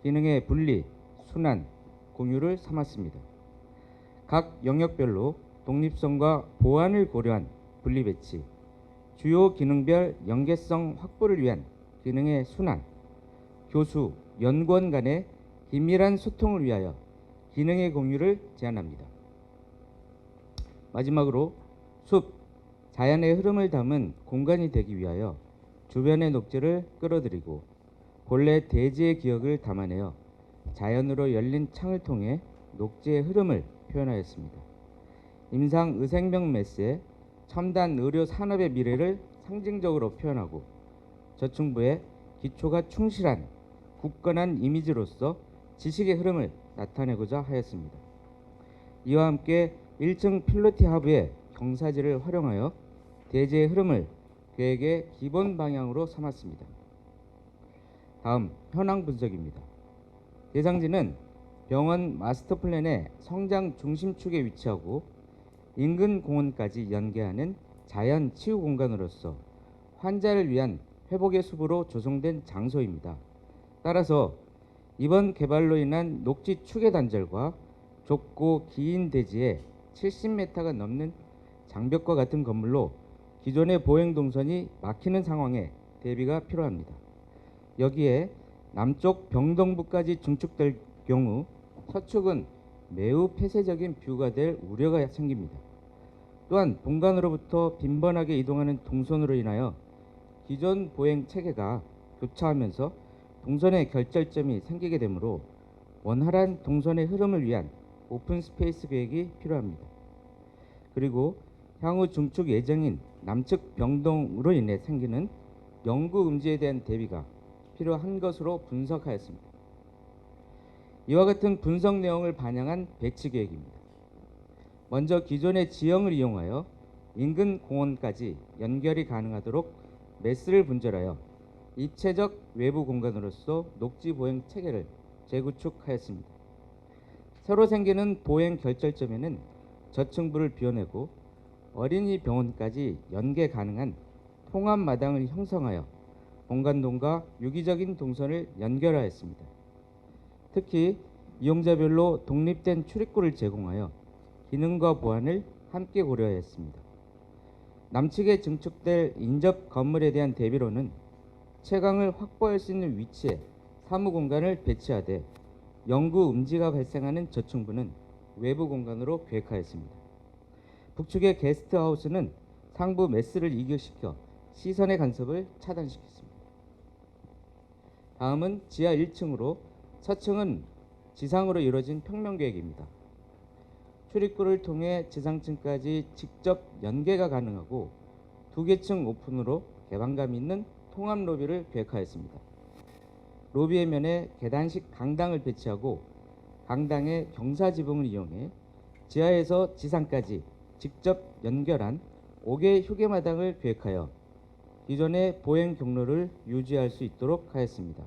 H: 기능의 분리, 순환, 공유를 삼았습니다. 각 영역별로 독립성과 보안을 고려한 분리 배치, 주요 기능별 연계성 확보를 위한 기능의 순환, 교수, 연구원 간의 긴밀한 소통을 위하여 기능의 공유를 제안합니다. 마지막으로 숲, 자연의 흐름을 담은 공간이 되기 위하여 주변의 녹지를 끌어들이고 본래 대지의 기억을 담아내어 자연으로 열린 창을 통해 녹지의 흐름을 표현하였습니다. 임상의생명 메스의 첨단 의료 산업의 미래를 상징적으로 표현하고 저층부의 기초가 충실한 굳건한 이미지로서 지식의 흐름을 나타내고자 하였습니다. 이와 함께 1층 필로티 하부의 경사지를 활용하여 대지의 흐름을 계획의 기본 방향으로 삼았습니다. 다음 현황 분석입니다. 대상지는 병원 마스터 플랜의 성장 중심축에 위치하고 인근 공원까지 연계하는 자연 치유 공간으로서 환자를 위한 회복의 숲으로 조성된 장소입니다. 따라서 이번 개발로 인한 녹지 축의 단절과 좁고 긴 대지에 70m가 넘는 장벽과 같은 건물로 기존의 보행 동선이 막히는 상황에 대비가 필요합니다. 여기에 남쪽 병동부까지 중축될 경우 서축은 매우 폐쇄적인 뷰가 될 우려가 생깁니다. 또한 본관으로부터 빈번하게 이동하는 동선으로 인하여 기존 보행 체계가 교차하면서 동선의 결절점이 생기게 되므로 원활한 동선의 흐름을 위한 오픈 스페이스 계획이 필요합니다. 그리고 향후 중축 예정인 남측 병동으로 인해 생기는 영구 음지에 대한 대비가 필요한 것으로 분석하였습니다. 이와 같은 분석 내용을 반영한 배치 계획입니다. 먼저 기존의 지형을 이용하여 인근 공원까지 연결이 가능하도록 매스를 분절하여 입체적 외부 공간으로서 녹지 보행 체계를 재구축하였습니다. 새로 생기는 보행 결절점에는 저층부를 비워내고 어린이 병원까지 연계 가능한 통합 마당을 형성하여 본관동과 유기적인 동선을 연결하였습니다. 특히 이용자별로 독립된 출입구를 제공하여 기능과 보안을 함께 고려하였습니다. 남측에 증축될 인접 건물에 대한 대비로는 채광을 확보할 수 있는 위치에 사무 공간을 배치하되 영구 음지가 발생하는 저층부는 외부 공간으로 계획하였습니다. 북측의 게스트하우스는 상부 매스를 이격시켜 시선의 간섭을 차단시켰습니다. 다음은 지하 1층으로 서층은 지상으로 이루어진 평면 계획입니다. 출입구를 통해 지상층까지 직접 연계가 가능하고 2개 층 오픈으로 개방감 있는 통합 로비를 계획하였습니다. 로비의 면에 계단식 강당을 배치하고 강당의 경사 지붕을 이용해 지하에서 지상까지 직접 연결한 5개 휴게마당을 계획하여 기존의 보행 경로를 유지할 수 있도록 하였습니다.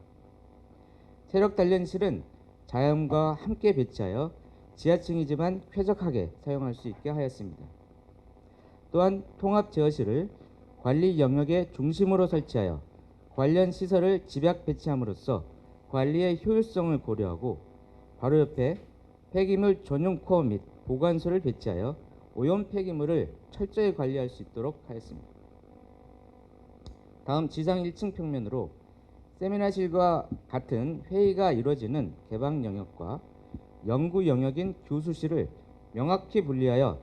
H: 세력 단련실은 자연과 함께 배치하여 지하층이지만 쾌적하게 사용할 수 있게 하였습니다. 또한 통합 제어실을 관리 영역의 중심으로 설치하여 관련 시설을 집약 배치함으로써 관리의 효율성을 고려하고 바로 옆에 폐기물 전용 코어 및 보관소를 배치하여 오염 폐기물을 철저히 관리할 수 있도록 하였습니다. 다음 지상 1층 평면으로 세미나실과 같은 회의가 이루어지는 개방 영역과 연구 영역인 교수실을 명확히 분리하여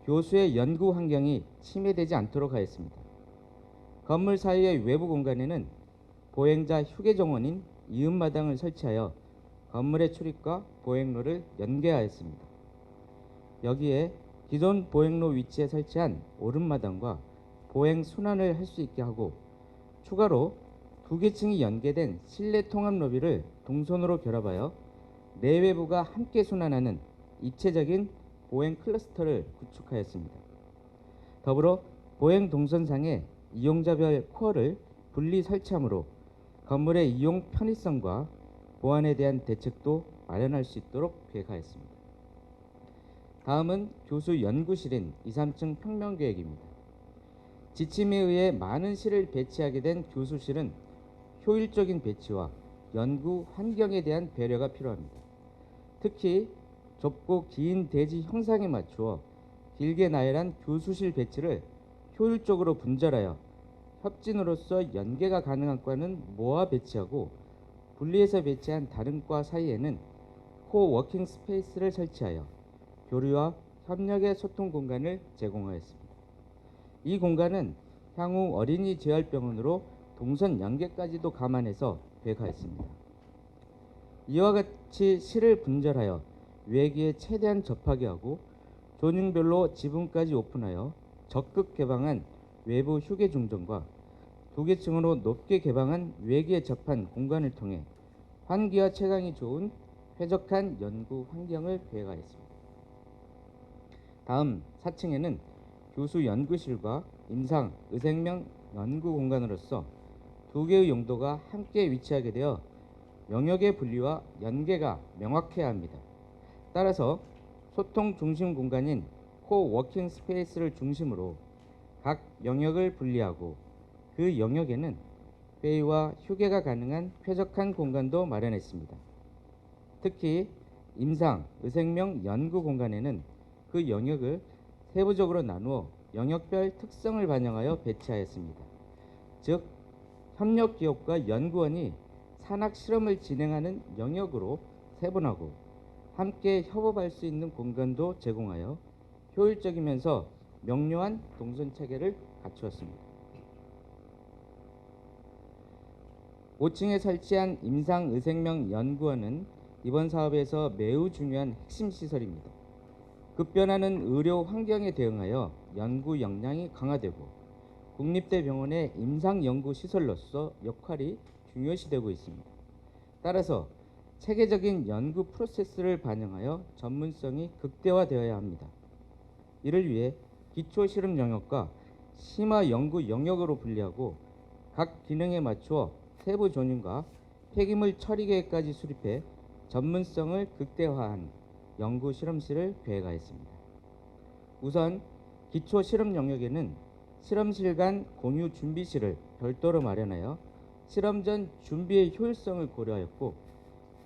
H: 교수의 연구 환경이 침해되지 않도록 하였습니다. 건물 사이의 외부 공간에는 보행자 휴게 정원인 이음마당을 설치하여 건물의 출입과 보행로를 연계하였습니다. 여기에 기존 보행로 위치에 설치한 오름마당과 보행 순환을 할 수 있게 하고 추가로 2개 층이 연계된 실내 통합 로비를 동선으로 결합하여 내외부가 함께 순환하는 입체적인 보행 클러스터를 구축하였습니다. 더불어 보행 동선상에 이용자별 코어를 분리 설치함으로 건물의 이용 편의성과 보안에 대한 대책도 마련할 수 있도록 계획하였습니다. 다음은 교수 연구실인 2, 3층 평면 계획입니다. 지침에 의해 많은 실을 배치하게 된 교수실은 효율적인 배치와 연구 환경에 대한 배려가 필요합니다. 특히 좁고 긴 대지 형상에 맞추어 길게 나열한 교수실 배치를 효율적으로 분절하여 협진으로서 연계가 가능한 과는 모아 배치하고 분리해서 배치한 다른 과 사이에는 코워킹 스페이스를 설치하여 교류와 협력의 소통 공간을 제공하였습니다. 이 공간은 향후 어린이 재활병원으로 동선 연계까지도 감안해서 계획하였습니다. 이와 같이 실을 분절하여 외기에 최대한 접하게 하고 조닝별로 지붕까지 오픈하여 적극 개방한 외부 휴게 중정과 2개 층으로 높게 개방한 외기에 접한 공간을 통해 환기와 채광이 좋은 쾌적한 연구 환경을 계획하였습니다. 다음 4층에는 교수 연구실과 임상, 의생명 연구 공간으로서 2개의 용도가 함께 위치하게 되어 영역의 분리와 연계가 명확해야 합니다. 따라서 소통 중심 공간인 코워킹 스페이스를 중심으로 각 영역을 분리하고 그 영역에는 회의와 휴게가 가능한 쾌적한 공간도 마련했습니다. 특히 임상, 의생명 연구 공간에는 그 영역을 세부적으로 나누어 영역별 특성을 반영하여 배치하였습니다. 즉, 협력 기업과 연구원이 산학 실험을 진행하는 영역으로 세분하고 함께 협업할 수 있는 공간도 제공하여 효율적이면서 명료한 동선 체계를 갖추었습니다. 5층에 설치한 임상의생명 연구원은 이번 사업에서 매우 중요한 핵심 시설입니다. 급변하는 의료 환경에 대응하여 연구 역량이 강화되고 국립대병원의 임상연구시설로서 역할이 중요시되고 있습니다. 따라서 체계적인 연구 프로세스를 반영하여 전문성이 극대화되어야 합니다. 이를 위해 기초실험 영역과 심화 연구 영역으로 분리하고 각 기능에 맞추어 세부 존임과 폐기물 처리 계획까지 수립해 전문성을 극대화한 연구 실험실을 계획하였습니다. 우선 기초 실험 영역에는 실험실 간 공유 준비실을 별도로 마련하여 실험 전 준비의 효율성을 고려하였고,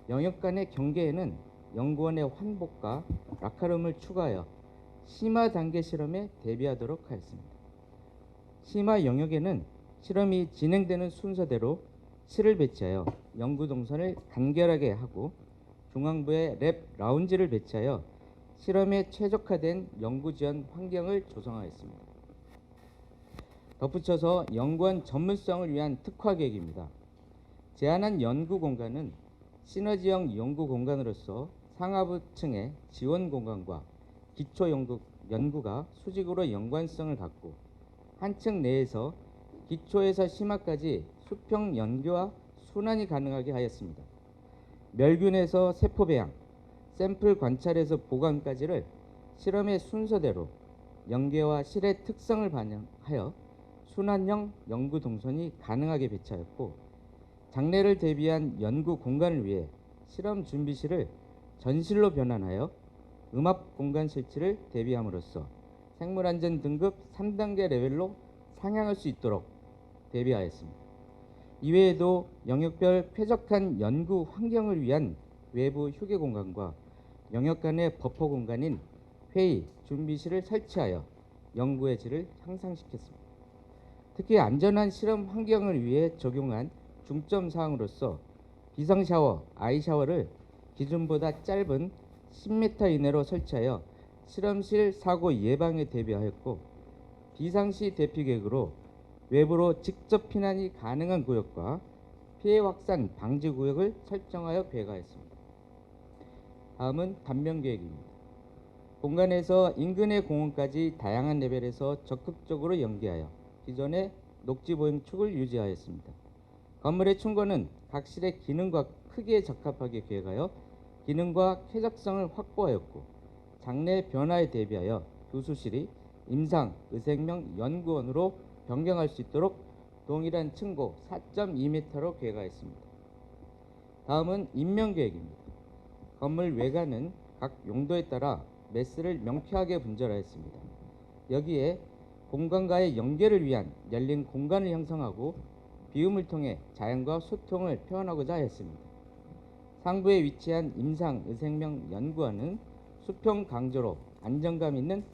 H: 영역 간의 경계에는 연구원의 환복과 라카룸을 추가하여 심화 단계 실험에 대비하도록 하였습니다. 심화 영역에는 실험이 진행되는 순서대로 실을 배치하여 연구 동선을 간결하게 하고 중앙부에 랩 라운지를 배치하여 실험에 최적화된 연구 지원 환경을 조성하였습니다. 덧붙여서 연구원 전문성을 위한 특화 계획입니다. 제한한 연구 공간은 시너지형 연구 공간으로서 상하부층의 지원 공간과 기초 연구가 수직으로 연관성을 갖고 한 층 내에서 기초에서 심화까지 수평 연계와 순환이 가능하게 하였습니다. 멸균에서 세포 배양, 샘플 관찰에서 보관까지를 실험의 순서대로 연계와 실의 특성을 반영하여 순환형 연구 동선이 가능하게 배치하였고, 장래를 대비한 연구 공간을 위해 실험 준비실을 전실로 변환하여 음압 공간 설치를 대비함으로써 생물안전 등급 3단계 레벨로 상향할 수 있도록 대비하였습니다. 이외에도 영역별 쾌적한 연구 환경을 위한 외부 휴게 공간과 영역 간의 버퍼 공간인 회의, 준비실을 설치하여 연구의 질을 향상시켰습니다. 특히 안전한 실험 환경을 위해 적용한 중점 사항으로서 비상 샤워, 아이 샤워를 기존보다 짧은 10m 이내로 설치하여 실험실 사고 예방에 대비하였고, 비상시 대피 계획으로 외부로 직접 피난이 가능한 구역과 피해 확산 방지 구역을 설정하여 계획하였습니다. 다음은 단면 계획입니다. 공간에서 인근의 공원까지 다양한 레벨에서 적극적으로 연계하여 기존의 녹지 보행축을 유지하였습니다. 건물의 층고는 각 실의 기능과 크기에 적합하게 계획하여 기능과 쾌적성을 확보하였고, 장래 변화에 대비하여 교수실이 임상 의생명 연구원으로 변경할 수 있도록 동일한 층고 4.2m로 계획하였습니다. 다음은 인명 계획입니다. 건물 외관은 각 용도에 따라 매스를 명쾌하게 분절하였습니다. 여기에 공간과의 연계를 위한 열린 공간을 형성하고 비움을 통해 자연과 소통을 표현하고자 했습니다. 상부에 위치한 임상의생명 연구원은 수평 강조로 안정감 있는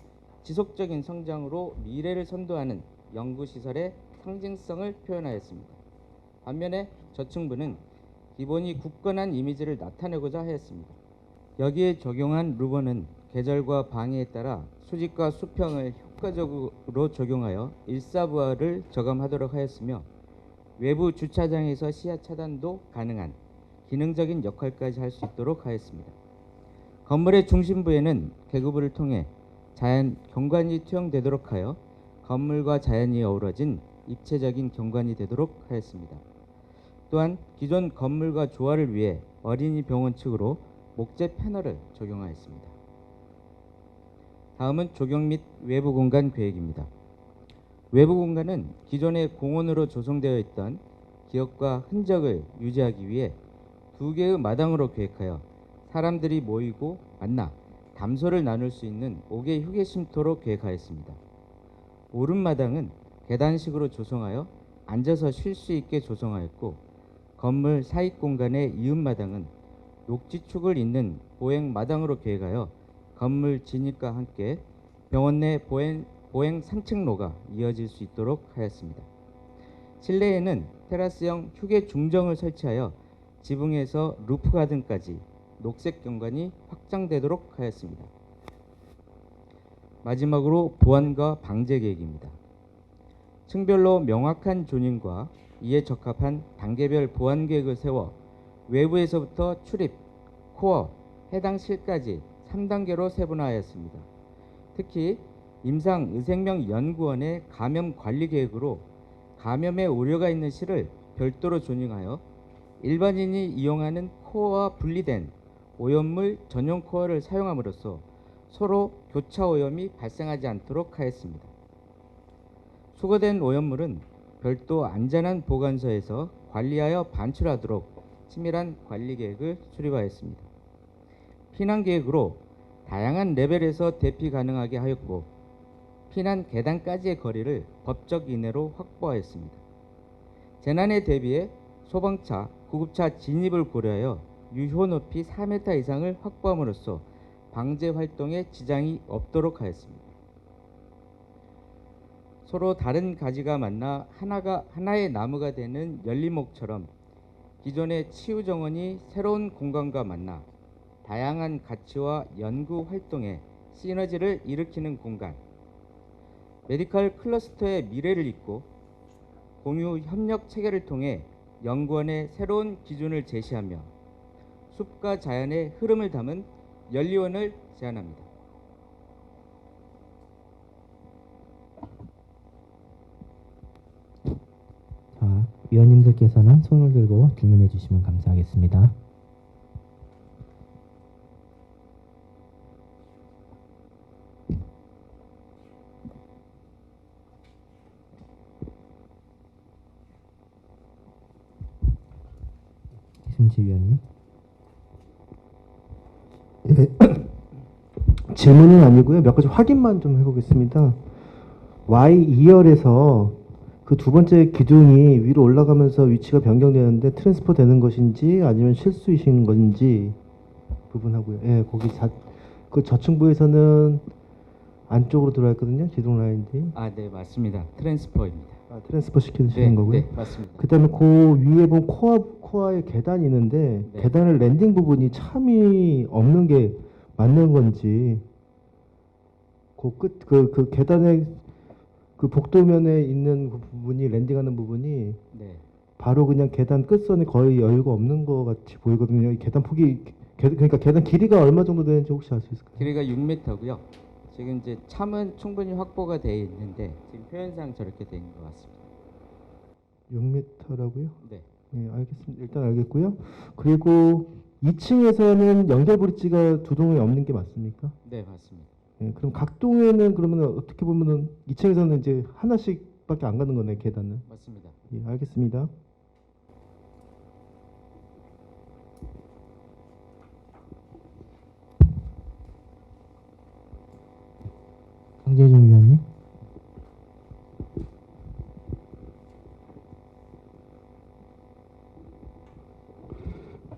H: 지속적인 성장으로 미래를 선도하는 연구시설의 상징성을 표현하였습니다. 반면에 저층부는 기본이 굳건한 이미지를 나타내고자 하였습니다. 여기에 적용한 루버는 계절과 방해에 따라 수직과 수평을 효과적으로 적용하여 일사부하를 저감하도록 하였으며, 외부 주차장에서 시야 차단도 가능한 기능적인 역할까지 할 수 있도록 하였습니다. 건물의 중심부에는 계급부를 통해 자연 경관이 투영되도록 하여 건물과 자연이 어우러진 입체적인 경관이 되도록 하였습니다. 또한 기존 건물과 조화를 위해 어린이 병원 측으로 목재 패널을 적용하였습니다. 다음은 조경 및 외부 공간 계획입니다. 외부 공간은 기존의 공원으로 조성되어 있던 기억과 흔적을 유지하기 위해 2개의 마당으로 계획하여 사람들이 모이고 만나 담소를 나눌 수 있는 5개 휴게 쉼터로 계획하였습니다. 오른마당은 계단식으로 조성하여 앉아서 쉴 수 있게 조성하였고, 건물 사익 공간의 이음마당은 녹지축을 잇는 보행마당으로 계획하여 건물 진입과 함께 병원 내 보행 산책로가 이어질 수 있도록 하였습니다. 실내에는 테라스형 휴게 중정을 설치하여 지붕에서 루프 가든까지 녹색 경관이 확장되도록 하였습니다. 마지막으로 보안과 방제 계획입니다. 층별로 명확한 조닝과 이에 적합한 단계별 보안 계획을 세워 외부에서부터 출입, 코어, 해당 실까지 3단계로 세분화하였습니다. 특히 임상의생명연구원의 감염 관리 계획으로 감염의 우려가 있는 실을 별도로 조닝하여 일반인이 이용하는 코어와 분리된 오염물 전용 코어를 사용함으로써 서로 교차 오염이 발생하지 않도록 하였습니다. 수거된 오염물은 별도 안전한 보관소에서 관리하여 반출하도록 치밀한 관리 계획을 수립하였습니다. 피난 계획으로 다양한 레벨에서 대피 가능하게 하였고, 피난 계단까지의 거리를 법적 이내로 확보하였습니다. 재난에 대비해 소방차, 구급차 진입을 고려하여 유효 높이 4m 이상을 확보함으로써 방제 활동에 지장이 없도록 하였습니다. 서로 다른 가지가 만나 하나의 나무가 되는 열리목처럼 기존의 치유 정원이 새로운 공간과 만나 다양한 가치와 연구 활동에 시너지를 일으키는 공간, 메디컬 클러스터의 미래를 잇고 공유 협력 체계를 통해 연구원의 새로운 기준을 제시하며 숲과 자연의 흐름을 담은 연리원을 제안합니다.
B: 자, 위원님들께서는 손을 들고 질문해 주시면 감사하겠습니다. 이승지 위원님.
I: 예, 질문은 아니고요. 몇 가지 확인만 좀 해보겠습니다. Y2열에서 그 두 번째 기둥이 위로 올라가면서 위치가 변경되는데 트랜스퍼 되는 것인지 아니면 실수이신 건지 부분하고요. 예, 거기 그 저층부에서는 안쪽으로 들어와 있거든요. 기둥 라인들이.
H: 네, 맞습니다. 트랜스퍼입니다.
I: 트랜스퍼 시키시는 거고요.
H: 네, 맞습니다.
I: 그다음에 그 위에 보면 코어에 계단이 있는데
H: 네.
I: 계단을 랜딩 부분이 참이 없는 게 맞는 건지 그 계단의 그 복도면에 있는 그 부분이 랜딩하는 부분이
H: 네,
I: 바로 그냥 계단 끝선에 거의 여유가 없는 것 같이 보이거든요. 이 계단 폭이 그러니까 계단 길이가 얼마 정도 되는지 혹시 알 수 있을까요?
H: 길이가 6m고요. 지금 이제 참은 충분히 확보가 되어 있는데 지금 표현상 저렇게 된 것 같습니다.
I: 6m라고요?
H: 네,
I: 네, 알겠습니다. 일단 알겠고요. 그리고 2층에서는 연결 브릿지가 두 동에 없는 게 맞습니까?
H: 네, 맞습니다.
I: 네, 그럼 각 동에는 그러면 어떻게 보면은 2층에서는 이제 하나씩밖에 안 가는 거네, 계단은.
H: 맞습니다.
I: 예, 알겠습니다.
B: 강재준 위원님.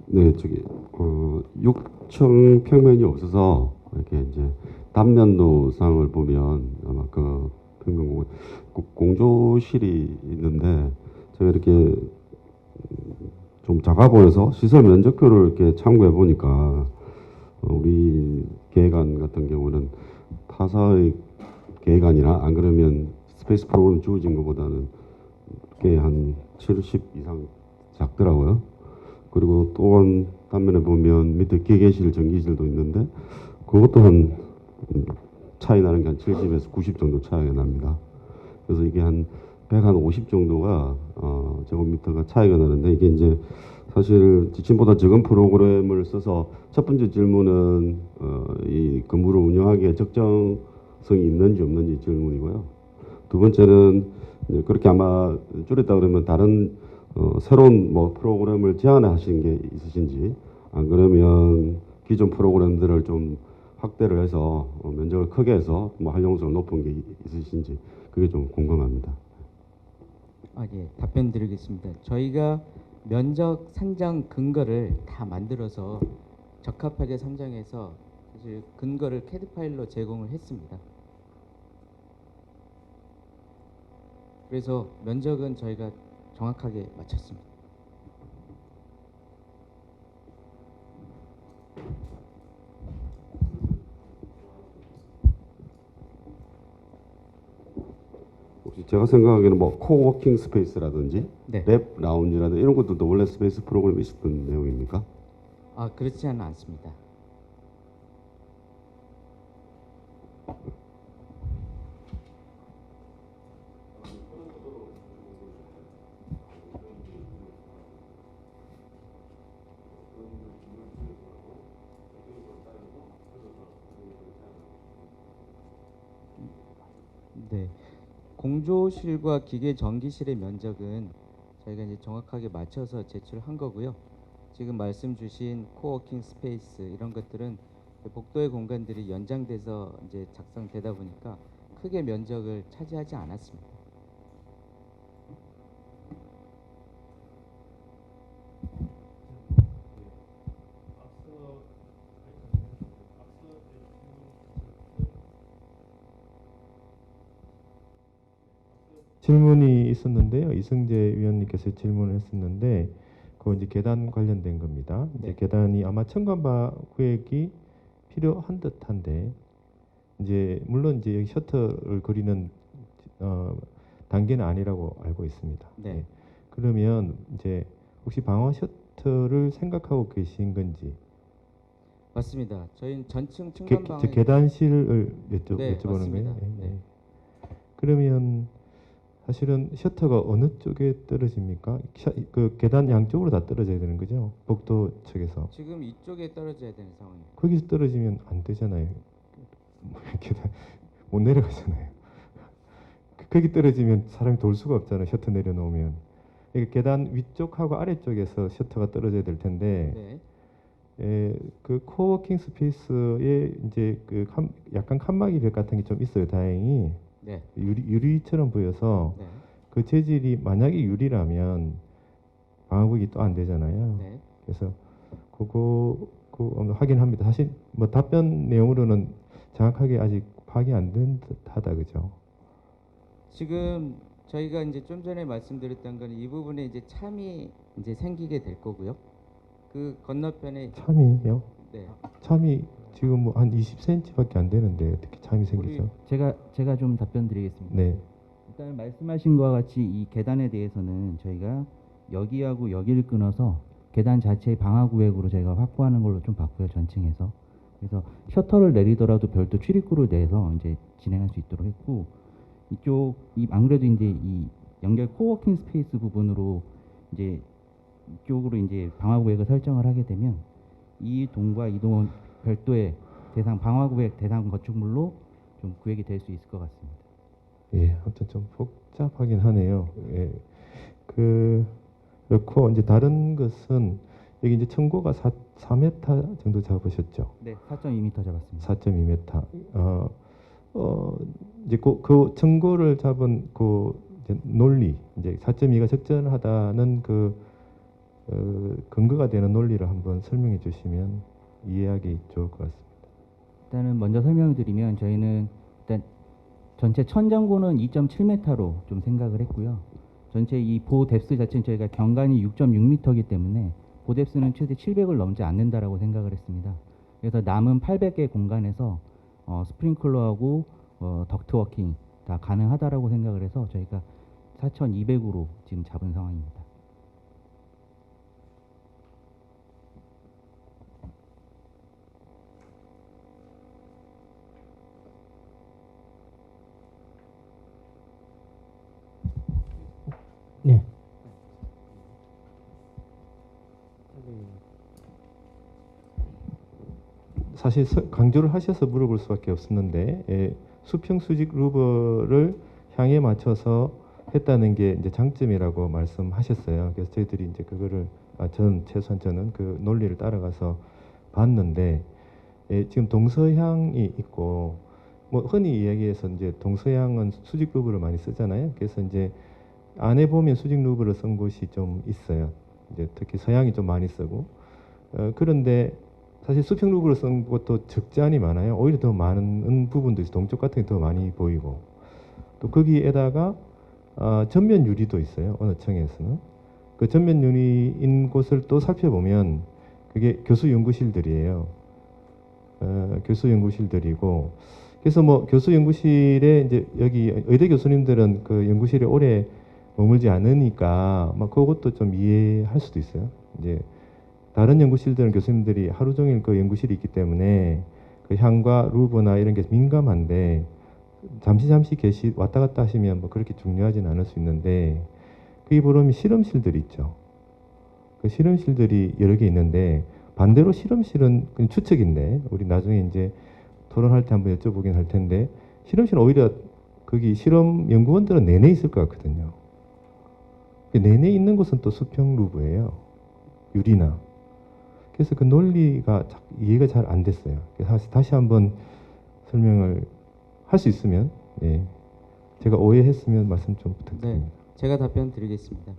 J: 네, 6층 평면이 없어서 이렇게 이제 단면도상을 보면 아마 그 평면 공조실이 있는데 제가 이렇게 좀 작아 보여서 시설 면적표를 이렇게 참고해 보니까 우리 계획안 같은 경우는 타사의 계획안이나 안 그러면 스페이스 프로그램 주어진 것보다는 꽤 한 70 이상 작더라고요. 그리고 또한 단면에 보면 밑에 기계실, 전기실도 있는데 그것도 한 차이 나는 게 한 70에서 90 정도 차이가 납니다. 그래서 이게 한 150 정도가 제곱미터가 차이가 나는데 이게 이제 사실 지침보다 적은 프로그램을 써서 첫 번째 질문은 이 건물을 운영하기에 적정성이 있는지 없는지 질문이고요. 두 번째는 그렇게 아마 줄였다 그러면 다른 새로운 뭐 프로그램을 제안하신 게 있으신지, 안 그러면 기존 프로그램들을 좀 확대를 해서 면적을 크게 해서 뭐 활용성을 높은 게 있으신지 그게 좀 궁금합니다.
H: 예, 답변 드리겠습니다. 저희가 면적 산정 근거를 다 만들어서 적합하게 산정해서 사실 근거를 CAD 파일로 제공을 했습니다. 그래서 면적은 저희가 정확하게 맞췄습니다.
J: 혹시 제가 생각하기에는 뭐 코워킹 스페이스라든지
H: 네.
J: 랩 라운지라든지 이런 것들도 원래 스페이스 프로그램에 있었던 내용입니까?
H: 그렇지는 않습니다. 네. 공조실과 기계 전기실의 면적은 저희가 이제 정확하게 맞춰서 제출한 거고요. 지금 말씀 주신 코워킹 스페이스 이런 것들은 복도의 공간들이 연장돼서 이제 작성되다 보니까 크게 면적을 차지하지 않았습니다.
C: 질문이 있었는데요. 이승재 위원님께서 질문을 했었는데 그 이제 계단 관련된 겁니다. 이제
H: 네.
C: 계단이 아마 청간바 구획이 필요한 듯한데 이제 물론 이제 여기 셔터를 그리는 단계는 아니라고 알고 있습니다.
H: 네.
C: 예. 그러면 이제 혹시 방화 셔터를 생각하고 계신 건지
H: 맞습니다. 저희는 전층
C: 저
H: 층간방을
C: 계단실을
H: 네,
C: 여쭤보는
H: 맞습니다.
C: 거예요. 예,
H: 네.
C: 예. 그러면 사실은 셔터가 어느 쪽에 떨어집니까? 그 계단 양쪽으로 다 떨어져야 되는 거죠? 복도 측에서.
H: 지금 이쪽에 떨어져야 되는 상황입니다.
C: 거기서 떨어지면 안 되잖아요. 계단 못 내려가잖아요. 거기 떨어지면 사람이 돌 수가 없잖아요. 셔터 내려놓으면. 그러니까 계단 위쪽하고 아래쪽에서 셔터가 떨어져야 될 텐데
H: 네.
C: 그 코워킹 스페이스에 이제 그 약간 칸막이 벽 같은 게 좀 있어요. 다행히.
H: 네.
C: 유리처럼 보여서
H: 네.
C: 그 재질이 만약에 유리라면 방화구역이 또 안 되잖아요.
H: 네.
C: 그래서 그거 확인합니다. 사실 뭐 답변 내용으로는 정확하게 아직 파악이 안 된 듯하다, 그죠?
H: 지금 저희가 이제 좀 전에 말씀드렸던 건 이 부분에 이제 참이 이제 생기게 될 거고요. 그 건너편에
C: 참이요?
H: 네.
C: 참이 지금 뭐 한 20cm밖에 안 되는데 어떻게 참이 생기죠?
K: 제가 좀 답변 드리겠습니다.
C: 네.
K: 일단 말씀하신 것과 같이 이 계단에 대해서는 저희가 여기하고 여기를 끊어서 계단 자체의 방화 구획으로 저희가 확보하는 걸로 좀 봤고요. 전층에서. 그래서 셔터를 내리더라도 별도 출입구를 내서 이제 진행할 수 있도록 했고 이쪽이 아무래도 이제 이 연결 코워킹 스페이스 부분으로 이제 이쪽으로 이제 방화 구획을 설정을 하게 되면 이 동과 이 동은 별도의 대상 방화 구획 대상 건축물로 좀 구획이 될 수 있을 것 같습니다.
C: 예, 아무튼 좀 복잡하긴 하네요. 예. 그렇고 이제 다른 것은 여기 이제 청고가 4m 정도 잡으셨죠?
K: 네, 4.2m 잡았습니다.
C: 4.2m. 이제 그 청고를 잡은 그 이제 논리, 이제 4.2가 적절하다는 그 근거가 되는 논리를 한번 설명해 주시면 이해하기 좋을 것 같습니다.
K: 일단은 먼저 설명을 드리면 저희는 일단 전체 천장고는 2.7m로 좀 생각을 했고요. 전체 이 보 뎁스 자체는 저희가 경관이 6.6m이기 때문에 보 뎁스는 최대 700을 넘지 않는다라고 생각을 했습니다. 그래서 남은 800개 공간에서 스프링클러하고 덕트 워킹 다 가능하다라고 생각을 해서 저희가 4,200으로 지금 잡은 상황입니다.
B: 네.
C: 사실 강조를 하셔서 물어볼 수밖에 없었는데 수평 수직 루버를 향에 맞춰서 했다는 게 이제 장점이라고 말씀하셨어요. 그래서 저희들이 이제 그거를 최소한 저는 그 논리를 따라가서 봤는데 지금 동서향이 있고 뭐 흔히 이야기해서 이제 동서향은 수직 루브를 많이 쓰잖아요. 그래서 이제 안에 보면 수직 루브를 쓴 곳이 좀 있어요. 이제 특히 서양이 좀 많이 쓰고 그런데 사실 수평 루브를 쓴 곳도 적지 않이 많아요. 오히려 더 많은 부분도 있어요. 동쪽 같은 게 더 많이 보이고 또 거기에다가 전면 유리도 있어요. 어느 층에서는 그 전면 유리인 곳을 또 살펴보면 그게 교수 연구실들이에요. 교수 연구실들이고 그래서 뭐 교수 연구실에 이제 여기 의대 교수님들은 그 연구실에 오래 머물지 않으니까 막 그것도 좀 이해할 수도 있어요. 이제 다른 연구실들은 교수님들이 하루 종일 그 연구실이 있기 때문에 그 향과 루브나 이런 게 민감한데 잠시 왔다 갔다 하시면 뭐 그렇게 중요하진 않을 수 있는데 그게 보면 실험실들이 있죠. 그 실험실들이 여러 개 있는데 반대로 실험실은 그냥 추측인데 우리 나중에 이제 토론할 때 한번 여쭤보긴 할 텐데 실험실은 오히려 거기 실험 연구원들은 내내 있을 것 같거든요. 내내 있는 곳은 또 수평 루브예요. 유리나. 그래서 그 논리가 이해가 잘 안 됐어요. 그래서 다시 한번 설명을 할 수 있으면 제가 오해했으면 말씀 좀 부탁드립니다.
H: 네, 제가 답변 드리겠습니다.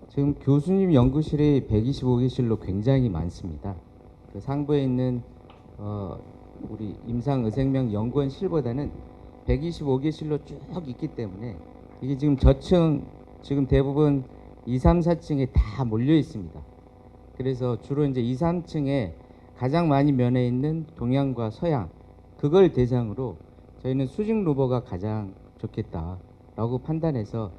H: 지금 교수님 연구실이 125개실로 굉장히 많습니다. 그 상부에 있는 우리 임상의생명 연구원실보다는 125개실로 쭉 있기 때문에 이게 지금 저층 지금 대부분 2, 3, 4층에 다 몰려 있습니다. 그래서 주로 이제 2, 3층에 가장 많이 면해 있는 동양과 서양 그걸 대상으로 저희는 수직 루버가 가장 좋겠다라고 판단해서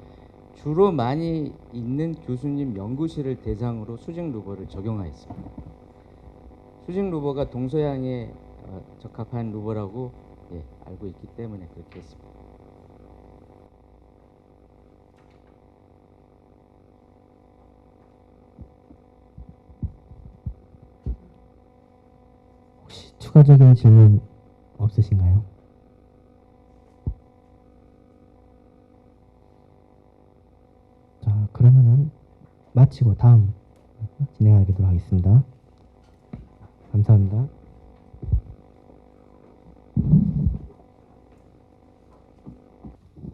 H: 주로 많이 있는 교수님 연구실을 대상으로 수직 루버를 적용하였습니다. 수직 루버가 동서양에 적합한 루버라고 알고 있기 때문에 그렇게 했습니다.
B: 혹시 추가적인 질문 없으신가요? 자, 그러면은 마치고 다음 진행하도록 하겠습니다. 감사합니다.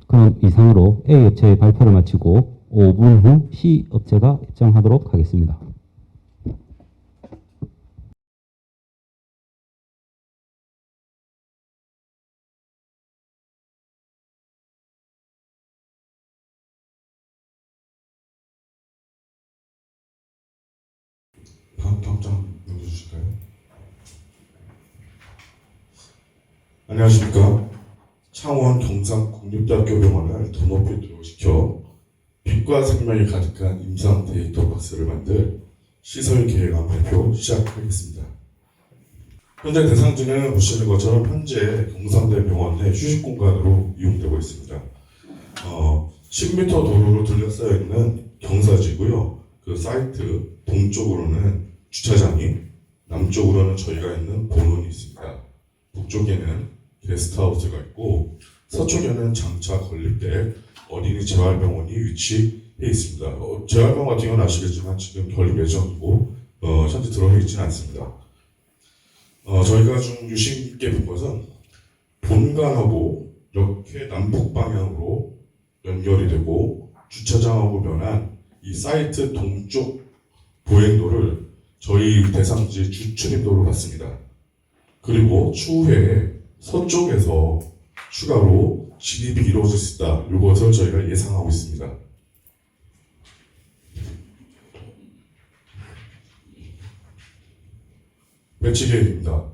L: 그럼 이상으로 A 업체의 발표를 마치고 5분 후 C 업체가 입장하도록 하겠습니다.
M: 다음 장 넘겨주실까요? 안녕하십니까. 창원 경상국립대학교 병원을 더 높이 들어오시켜 빛과 생명이 가득한 임상 데이터 박스를 만들 시설 계획안 발표 시작하겠습니다. 현재 대상지는 보시는 것처럼 현재 경상대 병원 내 휴식 공간으로 이용되고 있습니다. 10m 도로로 둘러싸여 있는 경사지고요. 그 사이트 동쪽으로는 주차장이, 남쪽으로는 저희가 있는 본원이 있습니다. 북쪽에는 게스트하우스가 있고 서쪽에는 장차 건립될 어린이 재활병원이 위치해 있습니다. 재활병원 같은 경우는 아시겠지만 지금 건립 예정이고 현재 들어가 있지는 않습니다. 저희가 좀 유심 있게 본 것은 본관하고 이렇게 남북 방향으로 연결이 되고 주차장하고 면한 이 사이트 동쪽 보행도를 저희 대상지 주출입도로 봤습니다. 그리고 추후에 서쪽에서 추가로 진입이 이루어질 수 있다. 이것을 저희가 예상하고 있습니다. 배치 계획입니다.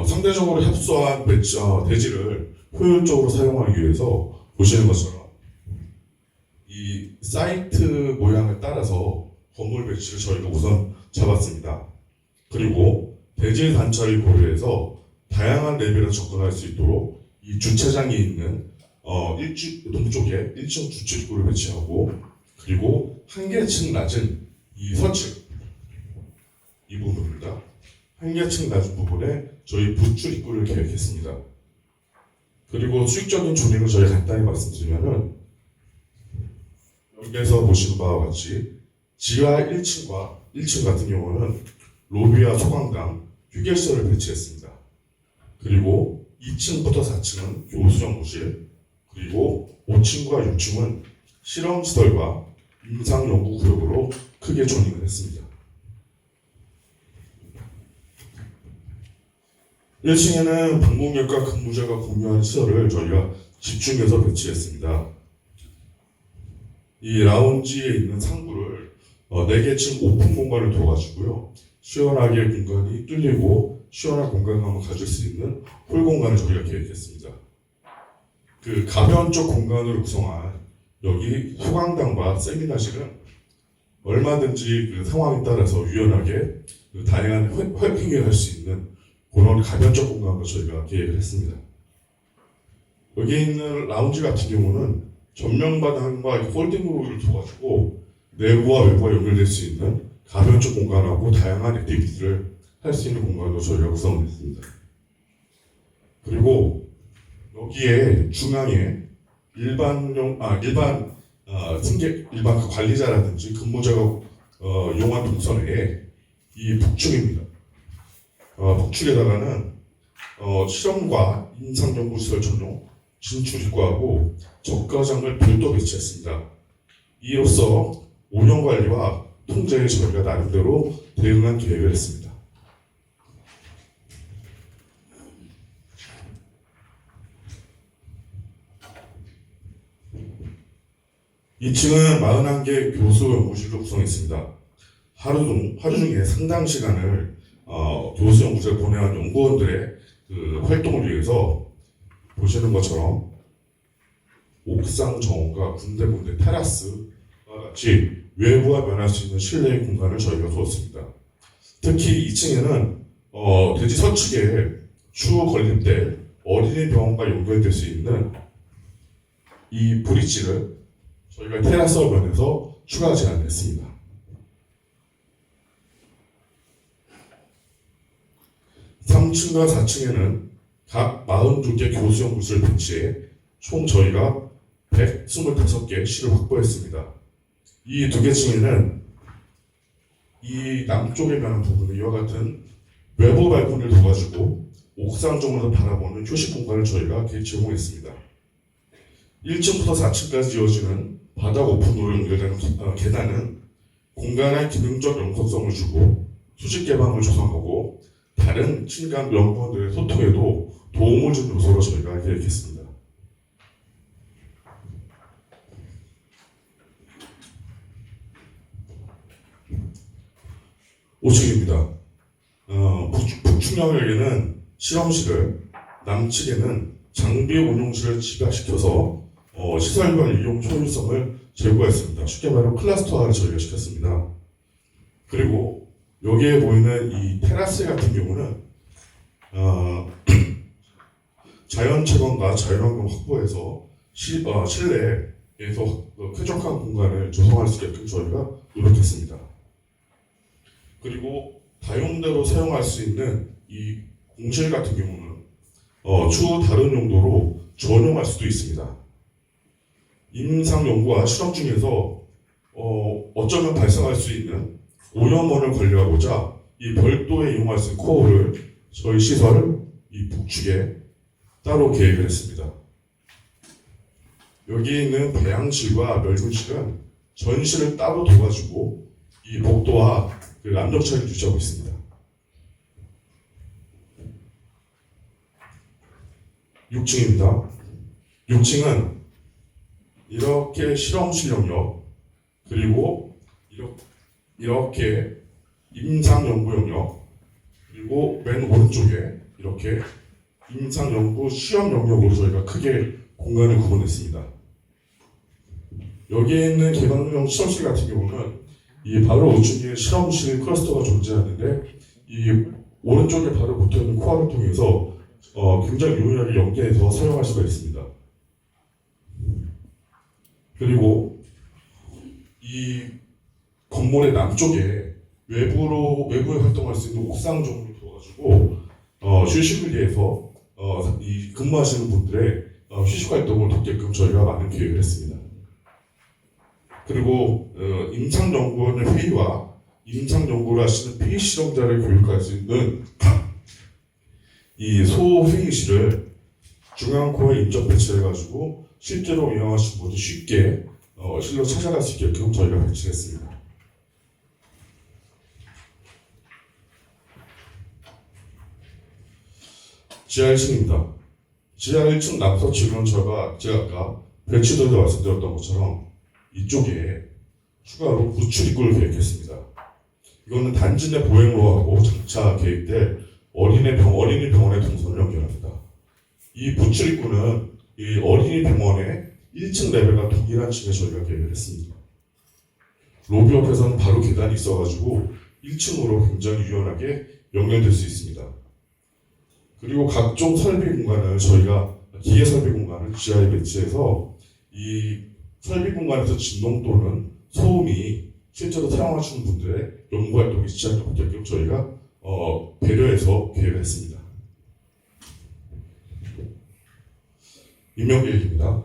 M: 상대적으로 협소한 대지를 효율적으로 사용하기 위해서 보시는 것처럼 이 사이트 모양을 따라서 건물 배치를 저희가 우선 잡았습니다. 그리고 대지 단차를 고려해서 다양한 레벨에 접근할 수 있도록 이 주차장이 있는 동쪽에 1층 주차 입구를 배치하고 그리고 한 개층 낮은 이 서층 이 부분입니다. 한 개층 낮은 부분에 저희 부출 입구를 계획했습니다. 그리고 수익적인 조명을 저희 간단히 말씀드리면은 여기에서 보시는 바와 같이 지하 1층과 1층 같은 경우는 로비와 소강당, 휴게소를 배치했습니다. 그리고 2층부터 4층은 교수연구실, 그리고 5층과 6층은 실험시설과 임상연구구역으로 크게 조직을 했습니다. 1층에는 방문객과 근무자가 공유하는 시설을 저희가 집중해서 배치했습니다. 이 라운지에 있는 상부를 4개층 오픈 공간을 둬가지고요. 시원하게 공간이 뚫리고 시원한 공간감을 가질 수 있는 홀 공간을 저희가 계획했습니다. 그 가변 쪽 공간으로 구성한 여기 소강당과 세미나실은 얼마든지 그 상황에 따라서 유연하게 그 다양한 회핑을 할 수 있는 그런 가변적 공간으로 저희가 계획을 했습니다. 여기 있는 라운지 같은 경우는 전면바닥과 폴딩으로를 둬가지고 내부와 외부가 연결될 수 있는 가변적 공간하고 다양한 액티비티를 할 수 있는 공간으로 저희가 구성을 했습니다. 그리고 여기에 중앙에 일반 승객, 일반 그 관리자라든지 근무자가 이용한 동선에 이 북측입니다. 북측에다가는 실험과 임상연구시설 전용 진출 입구하고 적과장을 별도 배치했습니다. 이로써 운영 관리와 통제에 저희가 나름대로 대응한 계획을 했습니다. 이 층은 41개 교수 연구실로 구성했습니다. 하루 중에 상당 시간을 교수 연구실에 보내는 연구원들의 그 활동을 위해서 보시는 것처럼 옥상 정원과 군데군데 테라스와 같이 외부와 면할 수 있는 실내 공간을 저희가 두었습니다. 특히 2층에는 대지 서측에 추후 건립될 어린이 병원과 연결될 수 있는 이 브릿지를 저희가 테라스 면에서 추가 제안했습니다. 3층과 4층에는 각 42개 교수 연구실을 배치해 총 저희가 125개 실을 확보했습니다. 이 2개 층에는 이 남쪽에 면한 부분에 이와 같은 외부 발코니를 둬가지고 옥상 쪽으로 바라보는 휴식 공간을 저희가 제공했습니다. 1층부터 4층까지 이어지는 바닥 오픈으로 연결되는 계단은 공간의 기능적 영속성을 주고 수직 개방을 조성하고 다른 층 간 연구원들의 소통에도 도움을 준 요소로 저희가 계획했습니다. 우측입니다. 북측 영역에는 실험실을, 남측에는 장비 운용실을 집약시켜서 시설관 이용 효율성을 제고했습니다. 쉽게 말하면 클러스터화를 저희가 시켰습니다. 그리고 여기에 보이는 이 테라스 같은 경우는 자연 채광과 자연환경 확보해서 실내에서 쾌적한 공간을 조성할 수 있게끔 저희가 노력했습니다. 그리고 다용도로 사용할 수 있는 이 공실 같은 경우는 추후 다른 용도로 전용할 수도 있습니다. 임상 연구와 실험 중에서 어쩌면 발생할 수 있는 오염원을 관리하고자 이 별도에 이용할 수 있는 코어를 저희 시설 이 북측에 따로 계획을 했습니다. 여기 있는 배양실과 멸균실은 전실을 따로 둬가지고 이 복도와 그 안정차를 유지하고 있습니다. 6층입니다. 6층은 이렇게 실험실 영역, 그리고 이렇게 임상연구 영역, 그리고 맨 오른쪽에 이렇게 임상연구 시험 영역으로 저희가 크게 공간을 구분했습니다. 여기에 있는 개방형 실험실 같은 경우는 이 바로 우측에 실험실 클러스터가 존재하는데 이 오른쪽에 바로 붙어있는 코어를 통해서 굉장히 유연하게 연계해서 사용할 수가 있습니다. 그리고 이 건물의 남쪽에 외부에 활동할 수 있는 옥상 정도를 둬가지고 휴식을 위해서 이 근무하시는 분들의 휴식 활동을 돕게끔 저희가 많은 계획을 했습니다. 그리고 임상연구원의 회의와 임상연구를 하시는 피실험자를 교육할 수 있는 이 소회의실을 중앙코에 인접 배치해가지고 실제로 운영하시는 분이 쉽게 실로 찾아갈 수 있게끔 저희가 배치했습니다. 지하 1층입니다. 지하 1층 남서측은 제가 아까 배치도에서 말씀드렸던 것처럼 이쪽에 추가로 구출 입구를 계획했습니다. 이거는 단지 내 보행로하고 장차 계획될 어린이 병원의 동선을 연결합니다. 이 구출 입구는 이 어린이 병원의 1층 레벨과 동일한 층에 저희가 계획을 했습니다. 로비 옆에서는 바로 계단이 있어가지고 1층으로 굉장히 유연하게 연결될 수 있습니다. 그리고 각종 설비 공간을 저희가 기계 설비 공간을 지하에 배치해서 이 설비 공간에서 진동 또는 소음이 실제로 사용하시는 분들의 연구 활동이 지하에 없게끔 저희가 배려해서 계획을 했습니다. 임명 계획입니다.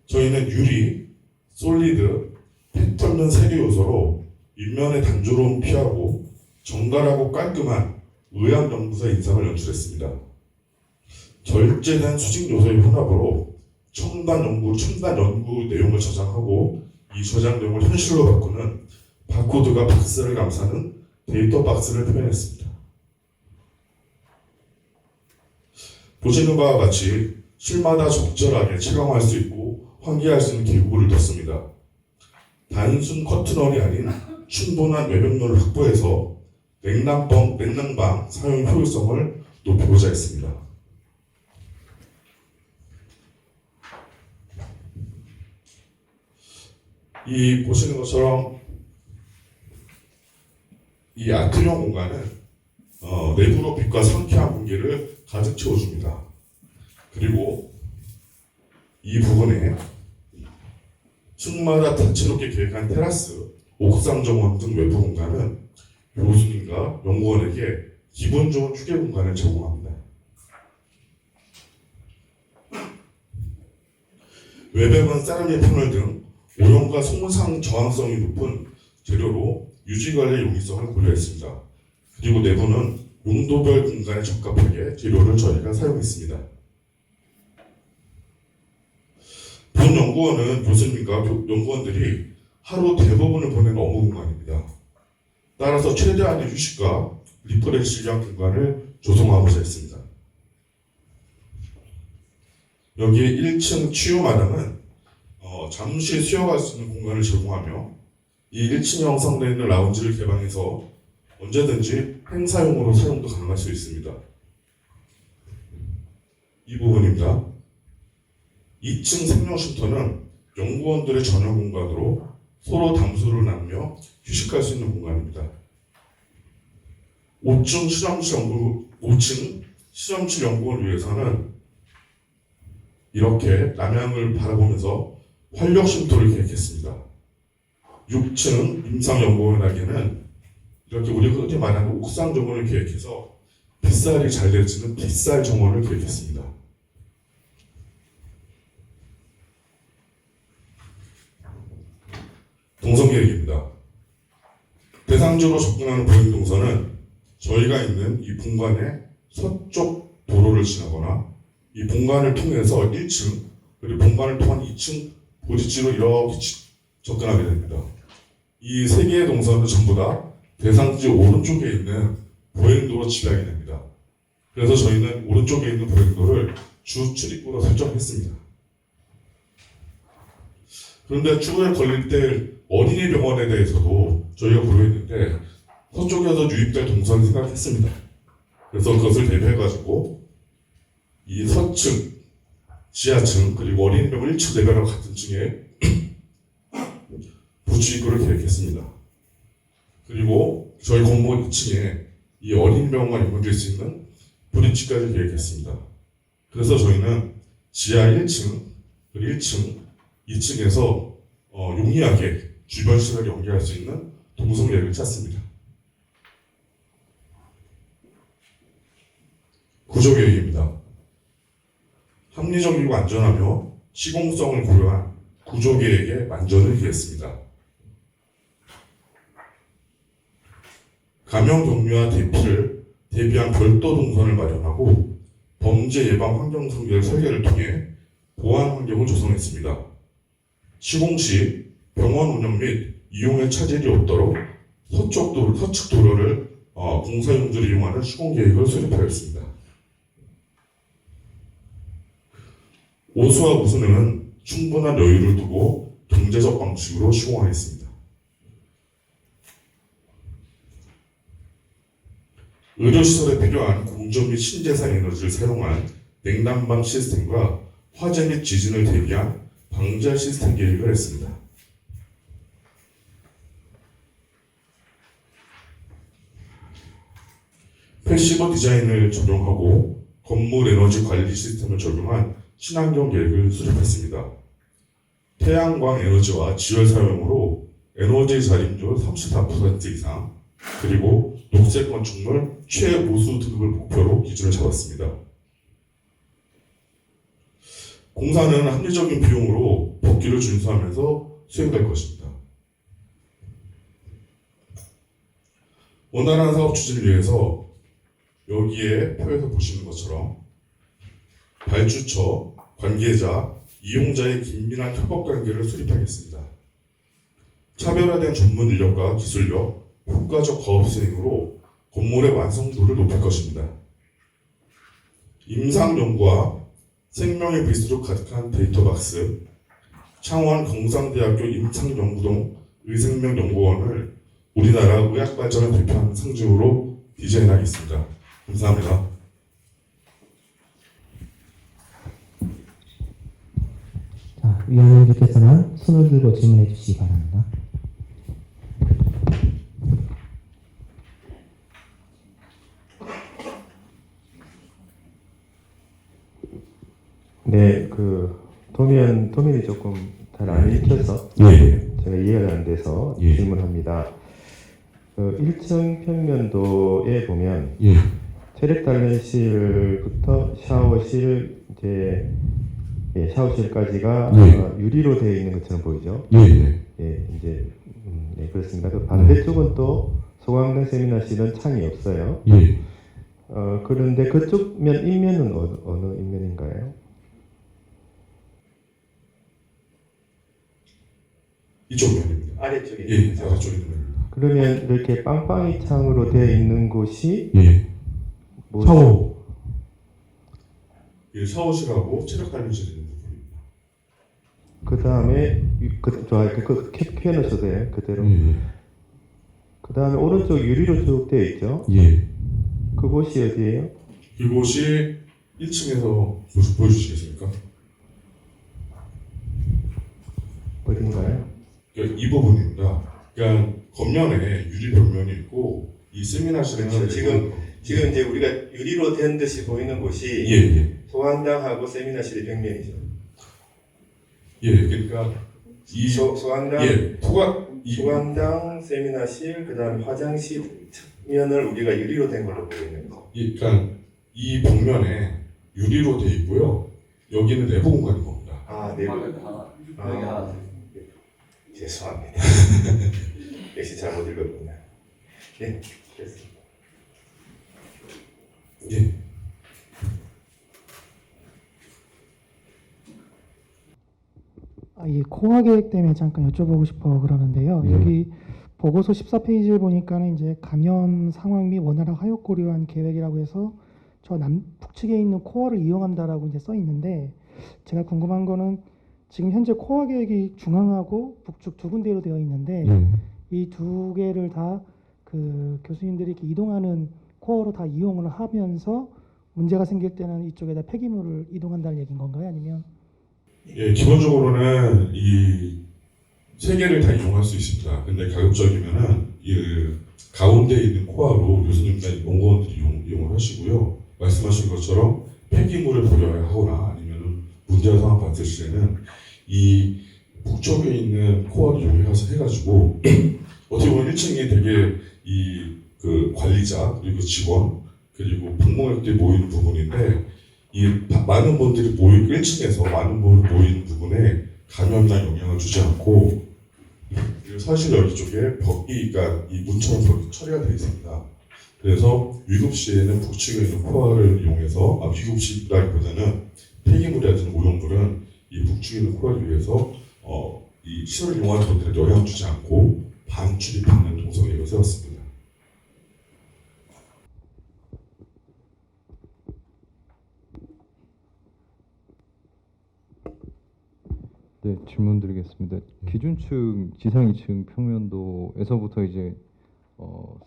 M: 저희는 유리, 솔리드, 패턴은 3개 요소로 인면의 단조로움 피하고 정갈하고 깔끔한 의학연구사 인상을 연출했습니다. 결제된 수직 요소의 혼합으로 첨단 연구 내용을 저장하고 이 저장 내용을 현실로 바꾸는 바코드가 박스를 감싸는 데이터 박스를 표현했습니다. 보시는 바와 같이 실마다 적절하게 체감할 수 있고 환기할 수 있는 계곡을 뒀습니다. 단순 커튼원이 아닌 충분한 외벽면을 확보해서 냉난방 사용 효율성을 높이고자 했습니다. 이 보시는 것처럼 이 아트리움 공간은 내부로 빛과 상쾌한 공기를 가득 채워줍니다. 그리고 이 부분에 층마다 다채롭게 계획한 테라스, 옥상 정원 등 외부 공간은 교수님과 연구원에게 기본 좋은 휴게 공간을 제공합니다. 외벽은 세라믹 패널 등 오염과 손상 저항성이 높은 재료로 유지관리 용이성을 고려했습니다. 그리고 내부는 용도별 공간에 적합하게 재료를 저희가 사용했습니다. 본 연구원은 교수님과 연구원들이 하루 대부분을 보내는 업무 공간입니다. 따라서 최대한의 휴식과 리프레시 위한 공간을 조성하고자 했습니다. 여기에 1층 치유 마당은 잠시 쉬어갈 수 있는 공간을 제공하며 이 1층에 형성되어 있는 라운지를 개방해서 언제든지 행사용으로 사용도 가능할 수 있습니다. 이 부분입니다. 2층 생명쉼터는 연구원들의 전용 공간으로 서로 담소를 나누며 휴식할 수 있는 공간입니다. 5층 실험실 연구원을 위해서는 이렇게 남향을 바라보면서 활력 쉼터를 계획했습니다. 6층 임상연구원에게는 이렇게 우리가 흔히 말하는 옥상 정원을 계획해서 빗살이 잘 내리는 빗살 정원을 계획했습니다. 동선 계획입니다. 대상지로 접근하는 보행 동선은 저희가 있는 이 본관의 서쪽 도로를 지나거나 이 본관을 통해서 1층 그리고 본관을 통한 2층 부지지로 이렇게 접근하게 됩니다. 이 3개의 동선은 전부 다 대상지 오른쪽에 있는 보행도로 지배하게 됩니다. 그래서 저희는 오른쪽에 있는 보행도를 주 출입구로 설정했습니다. 그런데 추후에 걸릴 때 어린이 병원에 대해서도 저희가 고려했는데 서쪽에서 유입될 동선을 생각했습니다. 그래서 그것을 대비해가지고 이 서층, 지하층 그리고 어린이 병원 1층 레벨과 같은 층에 부지입구를 계획했습니다. 그리고 저희 공무원 2층에 이 어린이 병원과 연결될 수 있는 브릿지까지 계획했습니다. 그래서 저희는 지하 1층, 그리고 1층, 2층에서 용이하게 주변 시설을 연계할 수 있는 동선 계획을 짰습니다. 구조 계획입니다. 합리적이고 안전하며 시공성을 고려한 구조계획에 만전을 기했습니다. 감염 경로와 대피를 대비한 별도 동선을 마련하고 범죄 예방 환경 설계를 통해 보안 환경을 조성했습니다. 시공 시 병원 운영 및 이용에 차질이 없도록 서측 도로를 공사 용지로 이용하는 시공 계획을 수립하였습니다. 오수와 우수는 충분한 여유를 두고 경제적 방식으로 시공하였습니다. 의료시설에 필요한 공전 및 신재생 에너지를 사용한 냉난방 시스템과 화재 및 지진을 대비한 방제 시스템 계획을 했습니다. 패시브 디자인을 적용하고 건물 에너지 관리 시스템을 적용한 친환경 계획을 수립했습니다. 태양광 에너지와 지열 사용으로 에너지 자립률 34% 이상, 그리고 녹색 건축물 최우수 등급을 목표로 기준을 잡았습니다. 공사는 합리적인 비용으로 법규를 준수하면서 수행될 것입니다. 원활한 사업 추진을 위해서 여기에 표에서 보시는 것처럼 발주처, 관계자, 이용자의 긴밀한 협업 관계를 수립하겠습니다. 차별화된 전문 인력과 기술력, 효과적 과업 수행으로 건물의 완성도를 높일 것입니다. 임상연구와 생명의 빛으로 가득한 데이터박스, 창원 경상대학교 임상연구동 의생명연구원을 우리나라 의학발전을 대표하는 상징으로 디자인하겠습니다. 감사합니다.
B: 자, 위원님께서는 손을 들고 질문해 주시기 바랍니다.
C: 네, 도면이 조금 잘 안 읽혀서 제가 이해가 안 돼서 질문합니다. 1층 평면도에 보면 체력 단련실부터 샤워실 샤워실까지가 유리로 되어 있는 것처럼 보이죠? 이제 그렇습니다. 그 반대쪽은 또 소강당 세미나실은 창이 없어요. 그런데 그쪽 면 인면은 어느 인면인가요?
M: 이쪽 면입니다.
C: 아래쪽에.
M: 아래쪽에 있는 면입니다.
C: 그러면 이렇게 빵빵이 창으로 되어 있는 곳이
M: 샤워. 샤워실하고 체력 단련실이 있는 부분입니다.
C: 그 다음에 켜 넣으셔도 돼요. 그대로. 그 다음에 오른쪽 유리로 쭉 되어 있죠. 그곳이 어디예요?
M: 그곳이 1층에서 보여주시겠습니까?
C: 어딘가요?
M: 이 부분입니다. 그러니까 겉면에 유리 벽면이 있고 이 세미나실은
C: 지금 이제 우리가 유리로 된 듯이 보이는 곳이 소강당하고 세미나실의 벽면이죠.
M: 그러니까 이
C: 소강당, 소강당 세미나실, 그다음 화장실 면을 우리가 유리로 된 걸로 보이는 거.
M: 그러니까 이 벽면에 유리로 돼 있고요. 여기는 내부 공간인 겁니다.
C: 내부. 죄송합니다. 역시 잘못 읽었구나. 됐습니다.
G: 이 코어 계획 때문에 잠깐 여쭤보고 싶어 그러는데요. 여기 보고서 14페이지를 보니까는 이제 감염 상황 및 원활한 하역 고려한 계획이라고 해서 저 북측에 있는 코어를 이용한다라고 이제 써 있는데, 제가 궁금한 거는 지금 현재 코어 계획이 중앙하고 북측 두 군데로 되어 있는데 이 두 개를 다 그 교수님들이 이렇게 이동하는 코어로 다 이용을 하면서 문제가 생길 때는 이쪽에다 폐기물을 이동한다는 얘기인 건가요? 아니면?
M: 기본적으로는 이 세 개를 다 이용할 수 있습니다. 근데 가급적이면은 이 가운데 있는 코어로 교수님과 연구원들이 이용을 하시고요. 말씀하신 것처럼 폐기물을 버려야 하거나 아니면은 문제가 상황 봤을 때는 이 북쪽에 있는 코어를 이용해가지고 어떻게 보면 1층에 되게 그 관리자 그리고 직원 그리고 방문객들이 모이는 부분인데 이 많은 분들이 1층에서 많은 분들이 모이는 부분에 감염이나 영향을 주지 않고, 그리고 사실 여기 쪽에 벽이, 그러니까 이 문처럼 벽이 처리가 되어 있습니다. 그래서 위급 시에는 북측에 있는 코어를 이용해서, 위급시라기보다는 폐기물이라든지 오염물은 이 북측에 있는 코어를 위해서 이 시설을 이용하는 분들에 영향을 주지 않고 반출입하는 동성애를 세웠습니다.
F: 네, 질문 드리겠습니다. 기준층 지상 2층 평면도에서부터 이제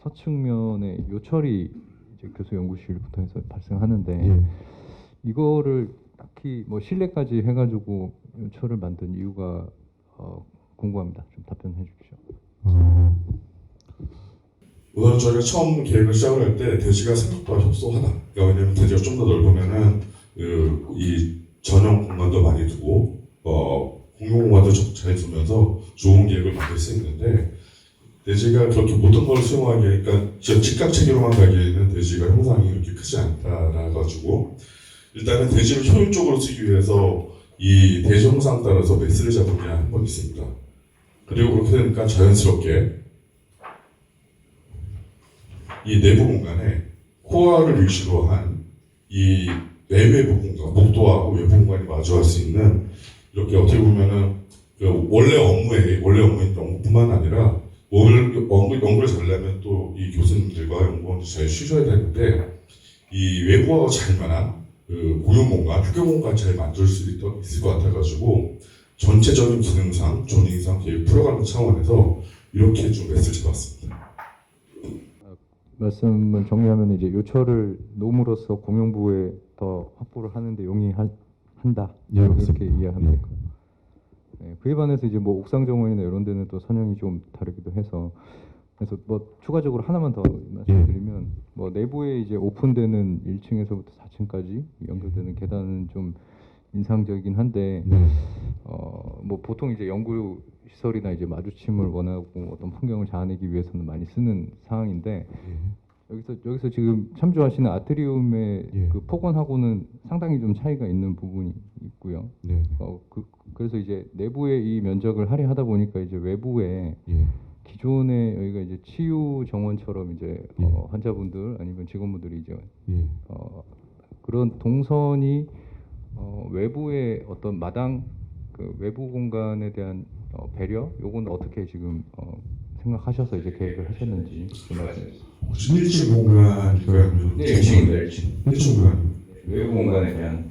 F: 서측면에 요철이 이제 교수 연구실부터 해서 발생하는데 이거를 딱히 뭐 실내까지 해가지고 요철을 만든 이유가 궁금합니다. 좀 답변해 주십시오.
M: 우선 저희가 처음 계획을 시작을 할 때 대지가 생각보다 협소하다. 그러니까 왜냐하면 대지가 좀 더 넓으면은 이 전용 공간도 많이 두고 공용 공간도 잘 두면서 좋은 계획을 만들 수 있는데, 대지가 그렇게 모든 걸 수용하기에, 그러니까 직각 체계로만 가기에는 대지가 형상이 그렇게 크지 않다라 가지고 일단은 대지를 효율적으로 쓰기 위해서 이 대지 형상 따라서 매스를 잡은 게 한 번 있습니다. 그리고 그렇게 되니까 자연스럽게 이 내부 공간에 코어를 위주로 한 이 내외부 공간, 목도하고 외부 공간이 마주할 수 있는, 이렇게 어떻게 보면은 원래 업무인 연구뿐만 아니라 연구를 잘려면 또 이 교수님들과 연구원들이 잘 쉬셔야 되는데, 이 외부하고 잘 만한 공용 공간, 휴게 공간 잘 만들 수 있을 것 같아가지고 전체적인 기능상, 조닝상 계획 풀어가는 차원에서 이렇게 좀 매스를 잡았습니다.
F: 말씀을 정리하면 이제 요철을 노무로서 공용부에 더 확보를 하는데 용이한다. 이렇게 이해하면 될까요? 네, 그에 반해서 이제 뭐 옥상 정원이나 이런 데는 또 선형이 좀 다르기도 해서, 그래서 뭐 추가적으로 하나만 더 말씀드리면, 뭐 내부에 이제 오픈되는 1층에서부터 4층까지 연결되는 계단은 좀 인상적이긴 한데, 뭐 보통 이제 연구 시설이나 이제 마주침을 원하고 어떤 풍경을 자아내기 위해서는 많이 쓰는 상황인데, 여기서 지금 참조하시는 아트리움의 그 폭원하고는 상당히 좀 차이가 있는 부분이 있고요. 그래서 이제 내부의 이 면적을 할애하다 보니까 이제 외부에 기존에 여기가 이제 치유 정원처럼 이제 환자분들 아니면 직원분들이 이제 그런 동선이 외부의 어떤 마당, 그 외부 공간에 대한 배려, 요건 어떻게 지금 생각하셔서 이제 계획을 하셨는지 좀 말씀해 주세요.
M: 혹시 1층 공간이고요?
F: 네, 1층입니다.
M: 1층 공간.
F: 외부 공간에 대한.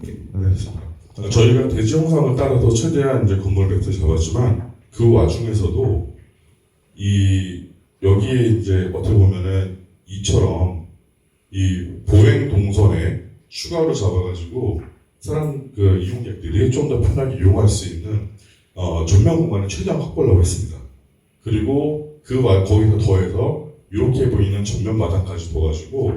M: 저희가 대지 형상을 따라서 최대한 이제 건물 매트 잡았지만, 그 와중에서도 여기에 이제 어떻게 보면은 이처럼 이 보행 동선에 추가로 잡아가지고 이용객들이 좀 더 편하게 이용할 수 있는 전면 공간을 최대한 확보하려고 했습니다. 그리고 거기서 더해서 이렇게 보이는 전면 마당까지 둬가지고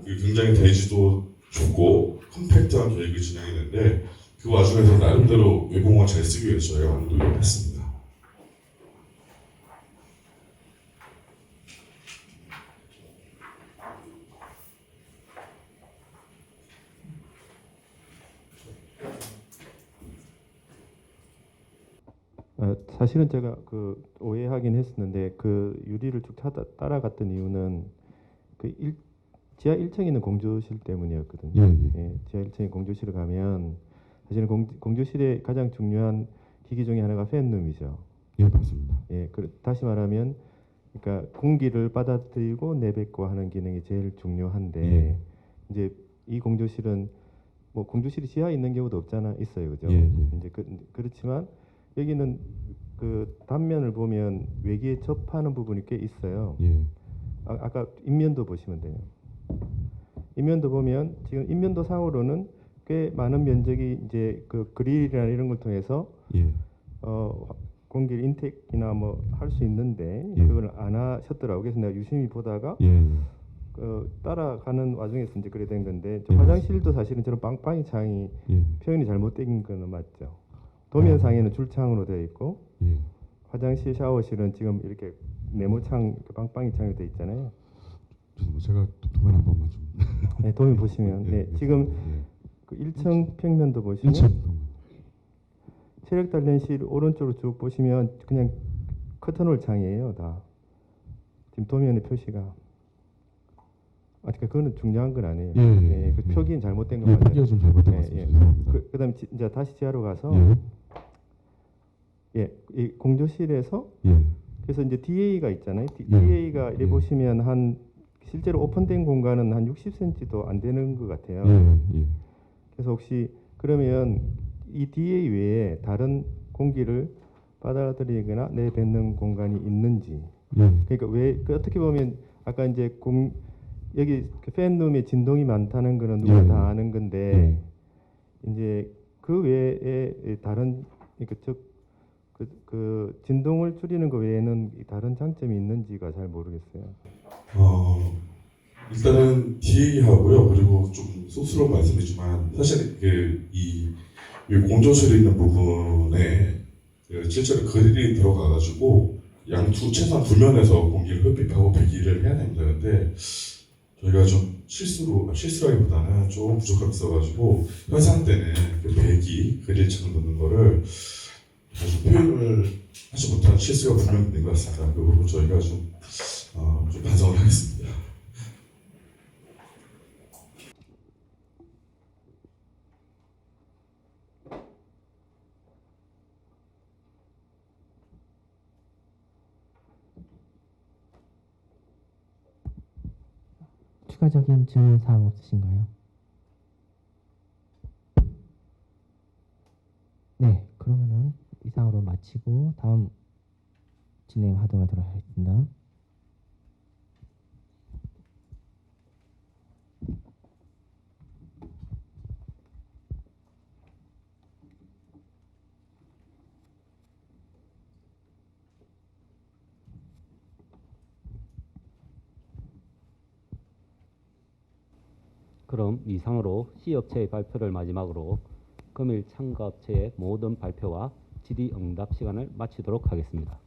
M: 굉장히 대지도 좋고 컴팩트한 계획을 진행했는데, 그 와중에서 나름대로 외부 공간 잘 쓰기 위해서 저희가 많이 노력을 했습니다.
C: 사실은 제가 오해하긴 했었는데, 그 유리를 쭉 따라갔던 이유는 지하 1층에 있는 공조실 때문이었거든요. 지하 1층에 공조실을 가면 사실은 공조실의 가장 중요한 기기 중에 하나가 팬룸이죠.
J: 맞습니다.
C: 다시 말하면, 그러니까 공기를 받아들이고 내뱉고 하는 기능이 제일 중요한데, 이제 이 공조실은 뭐 공조실이 지하에 있는 경우도 있어요, 그죠? 이제 그렇지만 여기는 그 단면을 보면 외기에 접하는 부분이 꽤 있어요. 아까 인면도 보시면 돼요. 인면도 보면 지금 인면도 상으로는 꽤 많은 면적이 이제 그 그릴이나 이런 걸 통해서 공기를 인텍이나 뭐 할 수 있는데 그걸 안 하셨더라고요. 그래서 내가 유심히 보다가 따라가는 와중에서 이제 그래 된 건데, 저 화장실도 사실은 저런 빵빵이 창이 표현이 잘못된 거는 맞죠. 도면상에는 줄창으로 되어 있고, 화장실 샤워실은 지금 이렇게 네모창, 빵빵이 창이 되어 있잖아요.
J: 제가 도면 한 번만 좀.
C: 네, 도면 보시면 지금 그 1층 평면도 보시면 체력 단련실 오른쪽으로 쭉 보시면 그냥 커튼홀 창이에요. 다. 지금 도면의 표시가. 그러니까 그거는 중요한 건 아니에요. 그 표기는 잘못된 거 맞아요.
N: 표기가 좀 잘못된 것 같습니다. 죄송합니다.
C: 그다음에 이제 다시 지하로 가서 이 공조실에서 그래서 이제 DA가 있잖아요. DA가 이렇게 보시면 한 실제로 오픈된 공간은 한 60cm도 안 되는 것 같아요. 그래서 혹시 그러면 이 DA 외에 다른 공기를 받아들이거나 내뱉는 공간이 있는지. 그러니까 왜 어떻게 보면 아까 이제 여기 그 팬룸에 진동이 많다는 거는 누가 다 아는 건데 이제 그 외에 다른 그러니까 그 진동을 줄이는 거 외에는 다른 장점이 있는지가 잘 모르겠어요.
M: 일단은 DA하고요. 그리고 좀 쑥스러운 말씀이지만 사실 이 공조실에 있는 부분에 실제로 그릴이 들어가가지고 최소한 두 면에서 공기를 흡입하고 배기를 해야 됩니다. 근데 저희가 좀 실수라기보다는 조금 부족함이 있어가지고 현상 때는 그 배기 그릴창을 넣는 거를 아주 표현을 하지 못한 실수가 분명히 있는 것 같습니다. 그 부분 저희가 좀 반성을 하겠습니다.
B: 추가적인 질문 사항 없으신가요? 네, 그러면은 이상으로 마치고 다음 진행하도록 하겠습니다.
A: 그럼 이상으로 C업체의 발표를 마지막으로 금일 참가업체의 모든 발표와 질의응답 시간을 마치도록 하겠습니다.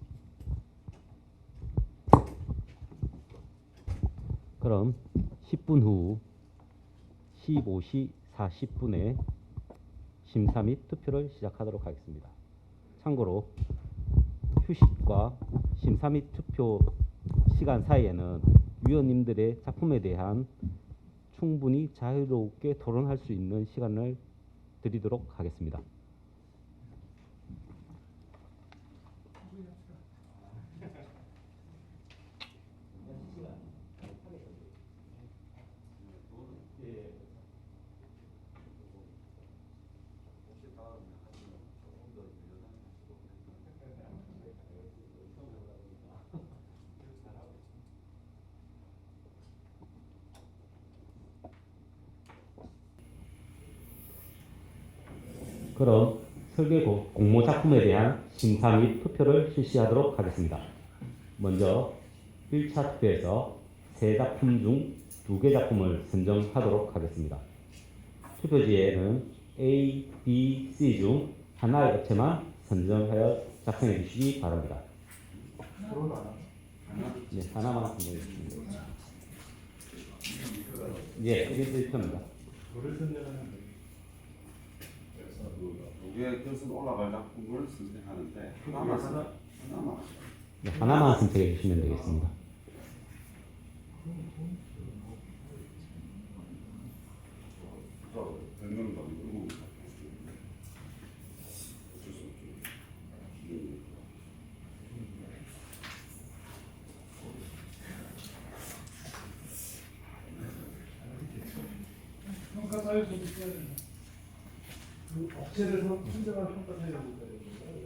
A: 그럼 10분 후 15시 40분에 심사 및 투표를 시작하도록 하겠습니다. 참고로 휴식과 심사 및 투표 시간 사이에는 위원님들의 작품에 대한 충분히 자유롭게 토론할 수 있는 시간을 드리도록 하겠습니다. 그럼 설계 공모 작품에 대한 심사 및 투표를 실시하도록 하겠습니다. 먼저 1차 투표에서 3작품 중 2개 작품을 선정하도록 하겠습니다. 투표지에는 A, B, C 중 하나의 업체만 선정하여 작성해 주시기 바랍니다. 네, 하나만 선정해 주시면 됩니다. 예, 1표입니다.
O: 두개 교수 올라갈 작품을 선택하는데 하나만
A: 네, 하나만 선택해 주시면 되겠습니다.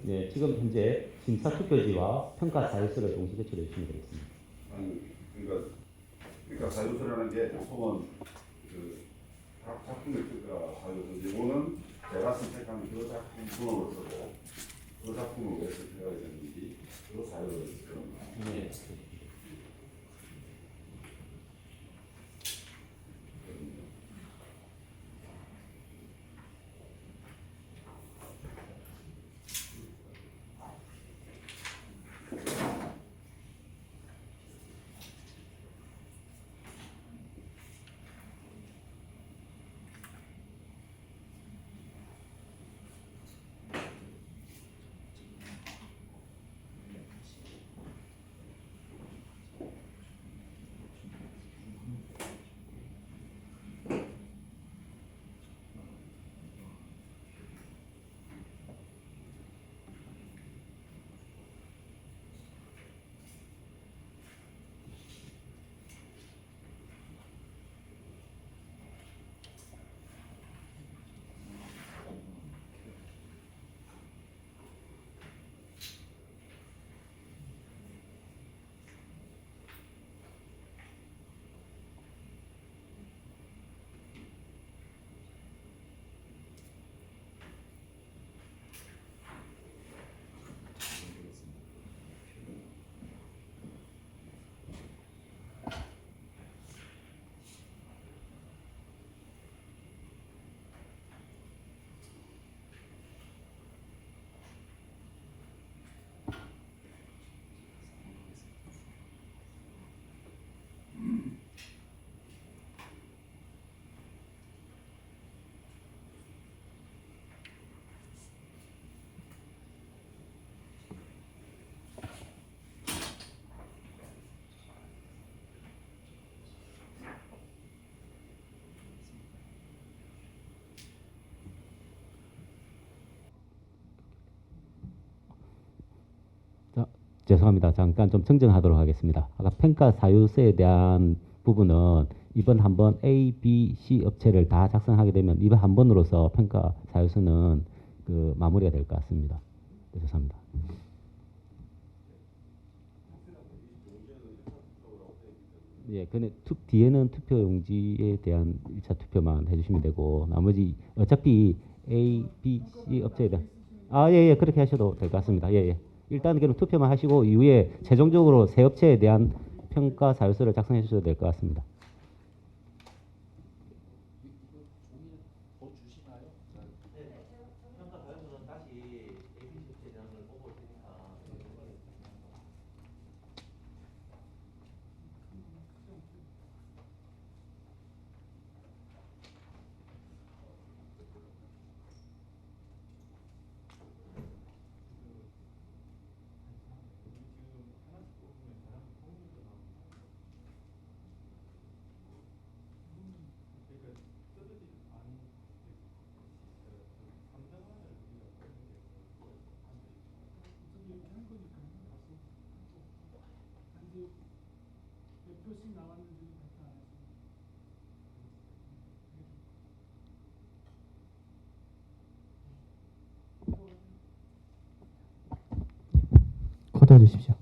A: 네, 지금 현재 심사 투표지와 평가 자료서를 동시 제출해 주시면 되겠습니다.
O: 그러니까 자료서라는 게 보통은 각 작품의 평가 자료서 이거는 제가 선택한 그 작품 분업을 쓰고 그 작품을 왜 선택해야 되는지 그 자료를 쓰는
A: 네. 죄송합니다. 잠깐 좀 정정하도록 하겠습니다. 아까 평가 사유서에 대한 부분은 이번 한 번 A, B, C 업체를 다 작성하게 되면 이번 한 번으로서 평가 사유서는 그 마무리가 될 것 같습니다. 네, 죄송합니다. 예, 근데 뒤에는 투표 용지에 대한 1차 투표만 해주시면 되고 나머지 어차피 A, B, C 업체에 대한 예, 그렇게 하셔도 될 것 같습니다. 예. 일단 그럼 투표만 하시고 이후에 최종적으로 새 업체에 대한 평가 사유서를 작성해 주셔도 될 것 같습니다.
B: 걷어주십시오.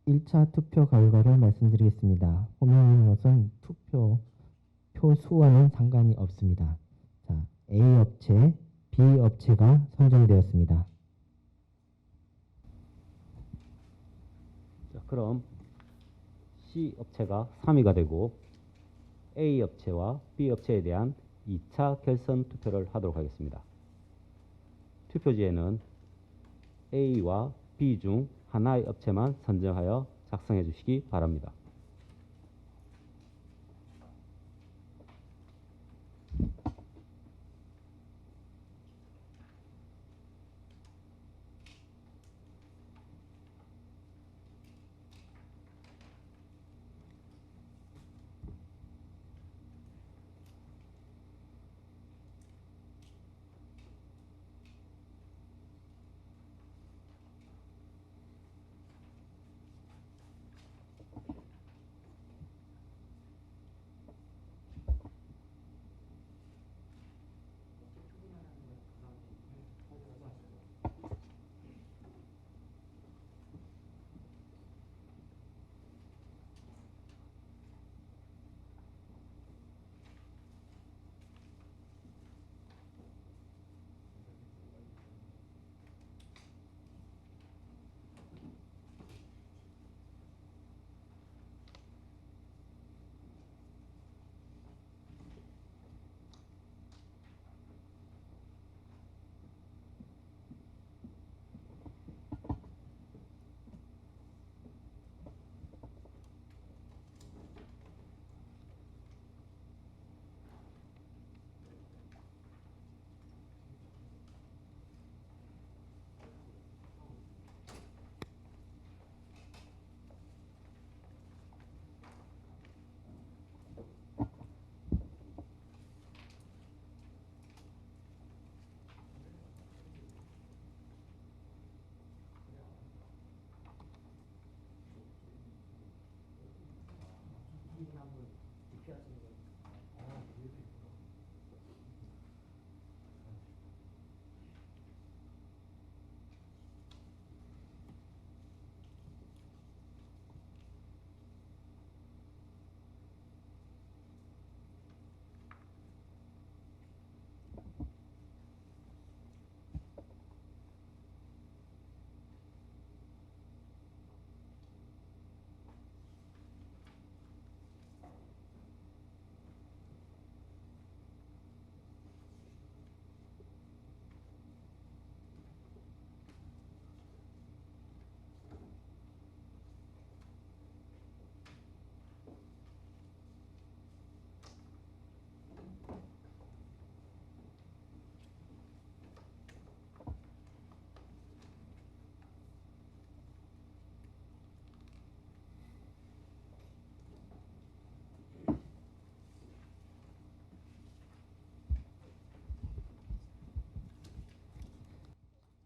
B: 1차 투표 결과를 말씀드리겠습니다. 호명하는 것은 표 수와는 상관이 없습니다. 자, A 업체, B 업체가 선정되었습니다.
A: 자, 그럼 C 업체가 3위가 되고 A 업체와 B 업체에 대한 2차 결선 투표를 하도록 하겠습니다. 투표지에는 A와 B 중 하나의 업체만 선정하여 작성해 주시기 바랍니다.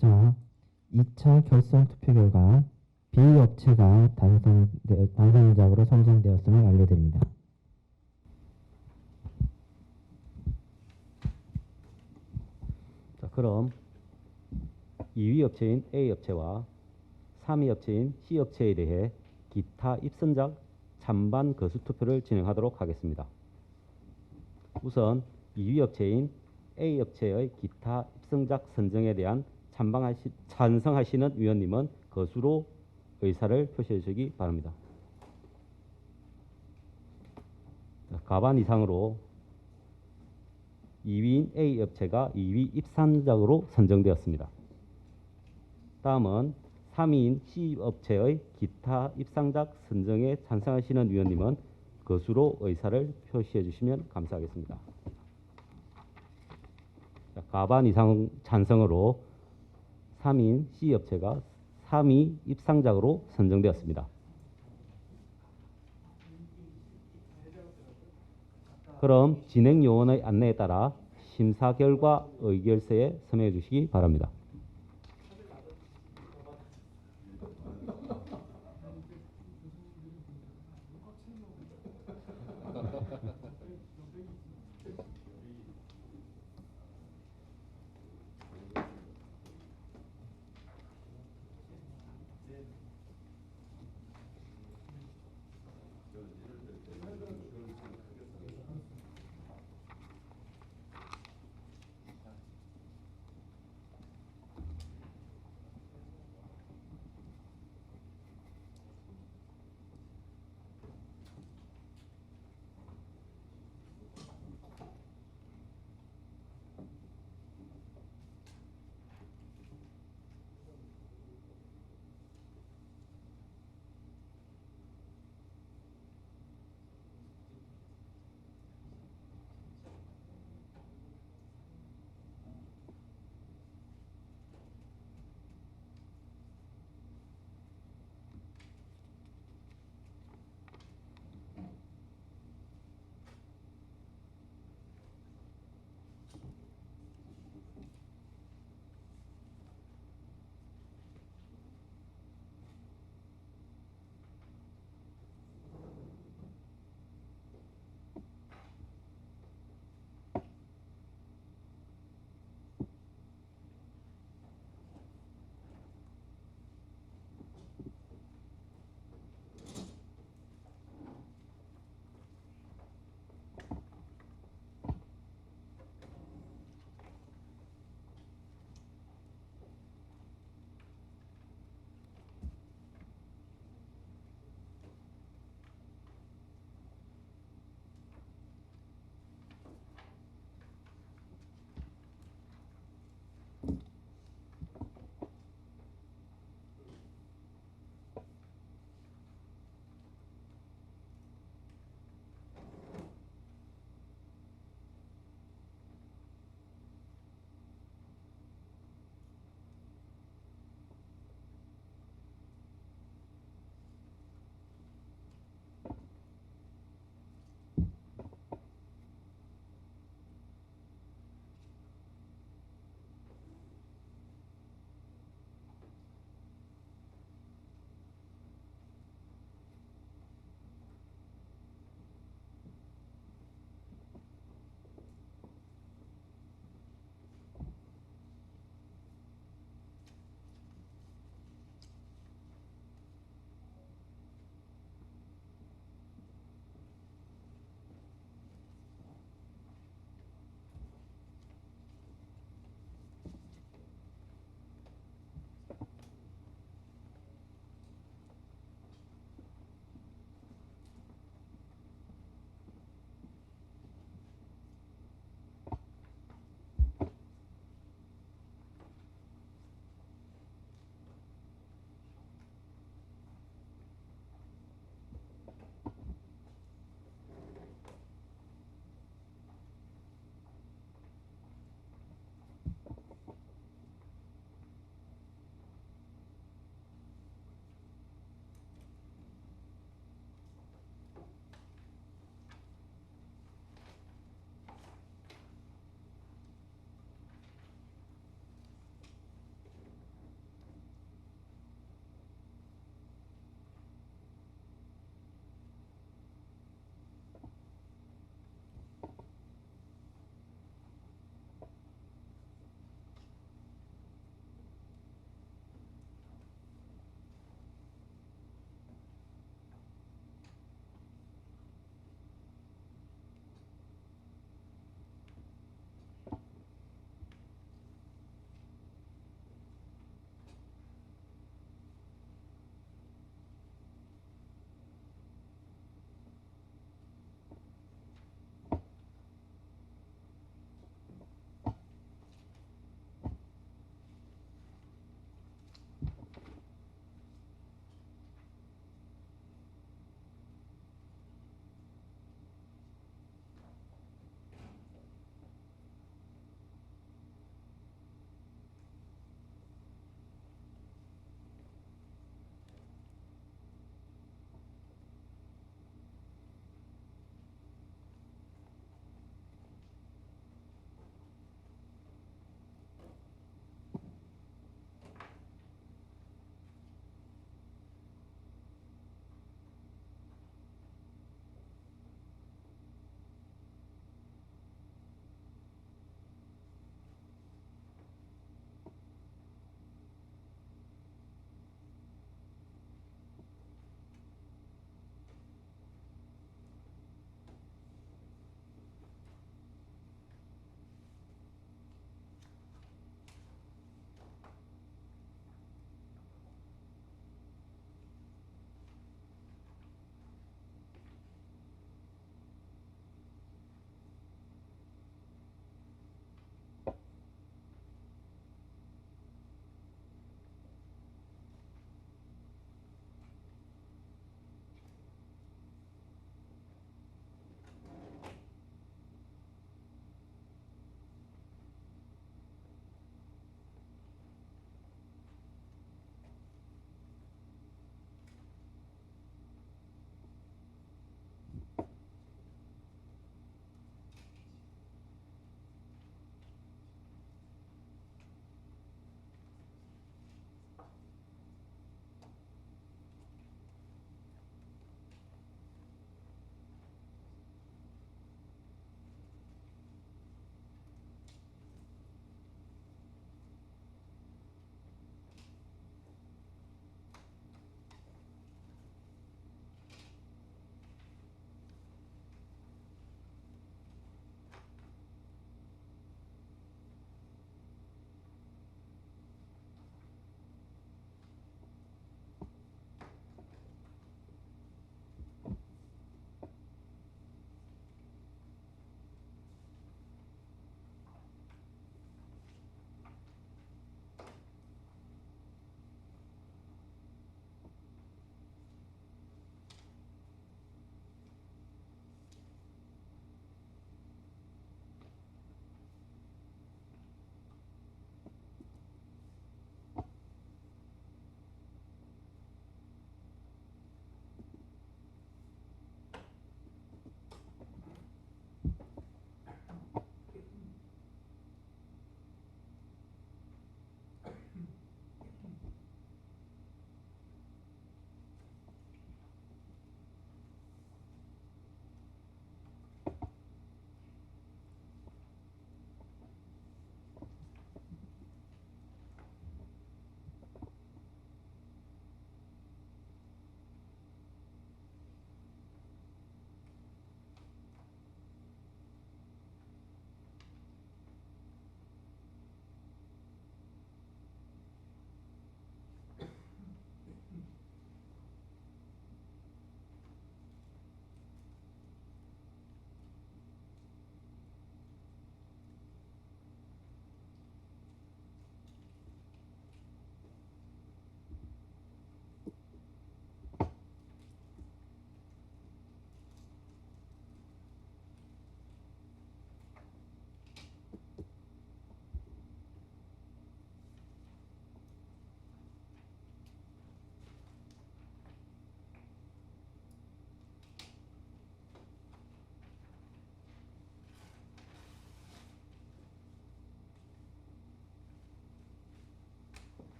B: 자, 2차 결선 투표 결과 B 업체가 당선자로 선정되었음을 알려드립니다.
A: 자, 그럼 2위 업체인 A 업체와 3위 업체인 C 업체에 대해 기타 입선작 찬반 거수 투표를 진행하도록 하겠습니다. 우선 2위 업체인 A 업체의 기타 입선작 선정에 대한 찬성하시는 위원님은 거수로 의사를 표시해 주시기 바랍니다. 자, 과반 이상으로 2위인 A 업체가 2위 입선작으로 선정되었습니다. 다음은 3위인 C 업체의 기타 입상작 선정에 찬성하시는 위원님은 거수로 의사를 표시해 주시면 감사하겠습니다. 자, 과반 이상 찬성으로 3위인 C 업체가 3위 입상작으로 선정되었습니다. 그럼 진행 요원의 안내에 따라 심사 결과 의결서에 서명해 주시기 바랍니다.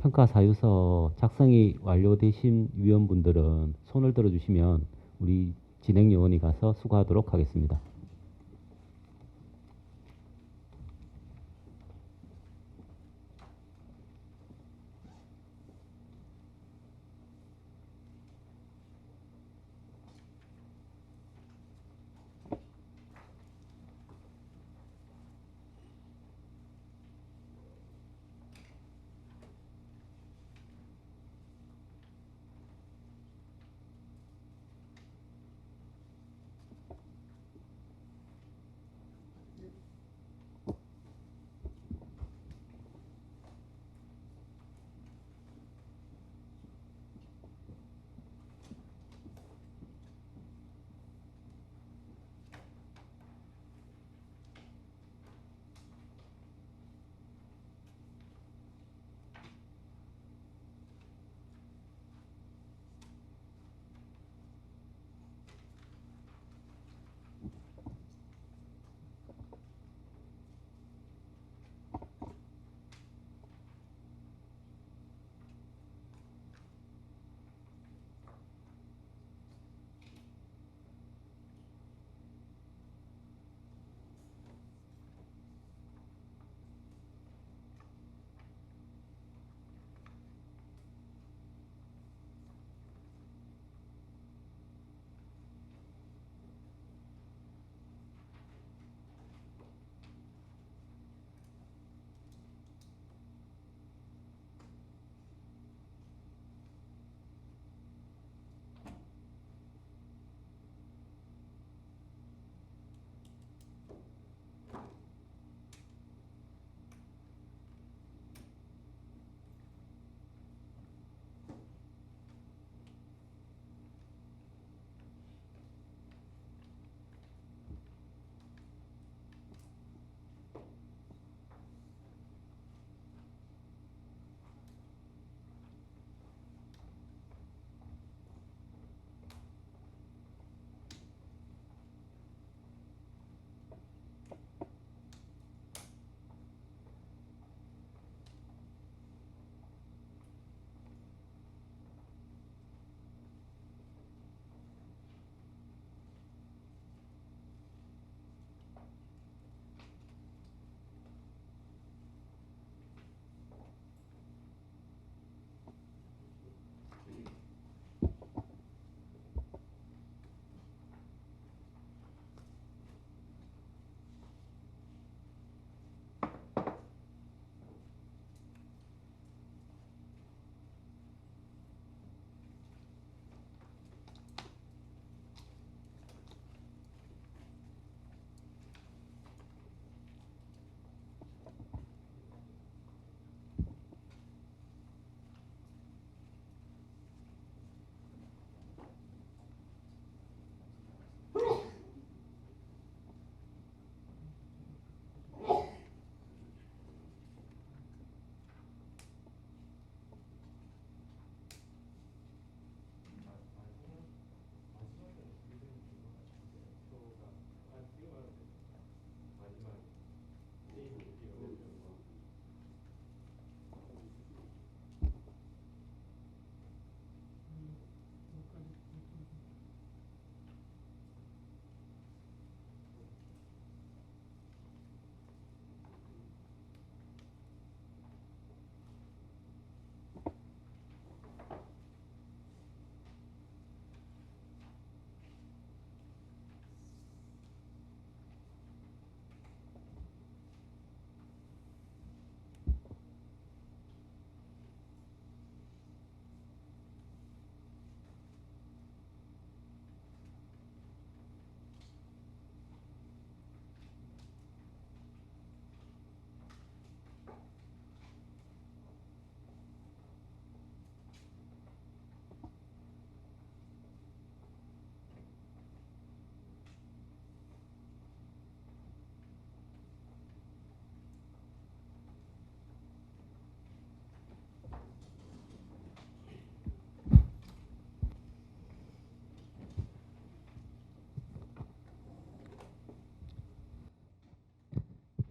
A: 평가 사유서 작성이 완료되신 위원분들은 손을 들어주시면 우리 진행 요원이 가서 수거하도록 하겠습니다.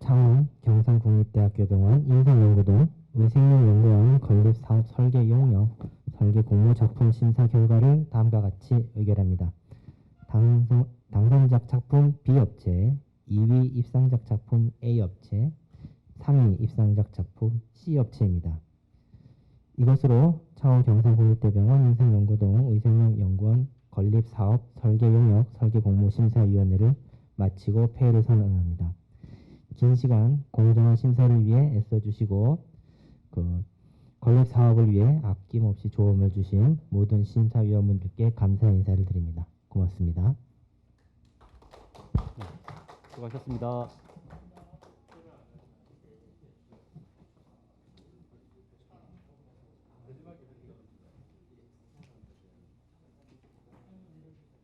B: 창원 경상국립대학교 병원 임상연구동 의생명연구원 건립 사업 설계 용역, 설계 공모 작품 심사 결과를 다음과 같이 의결합니다. 당선작 작품 B업체, 2위 입상작 작품 A업체, 3위 입상작 작품 C업체입니다. 이것으로 창원 경상국립대병원 인생연구동 의생명연구원 건립사업 설계용역 설계공모심사위원회를 마치고 폐회를 선언합니다. 긴 시간 공정한 심사를 위해 애써주시고 건립사업을 위해 아낌없이 조언을 주신 모든 심사위원분들께 감사 인사를 드립니다. 고맙습니다.
A: 수고하셨습니다.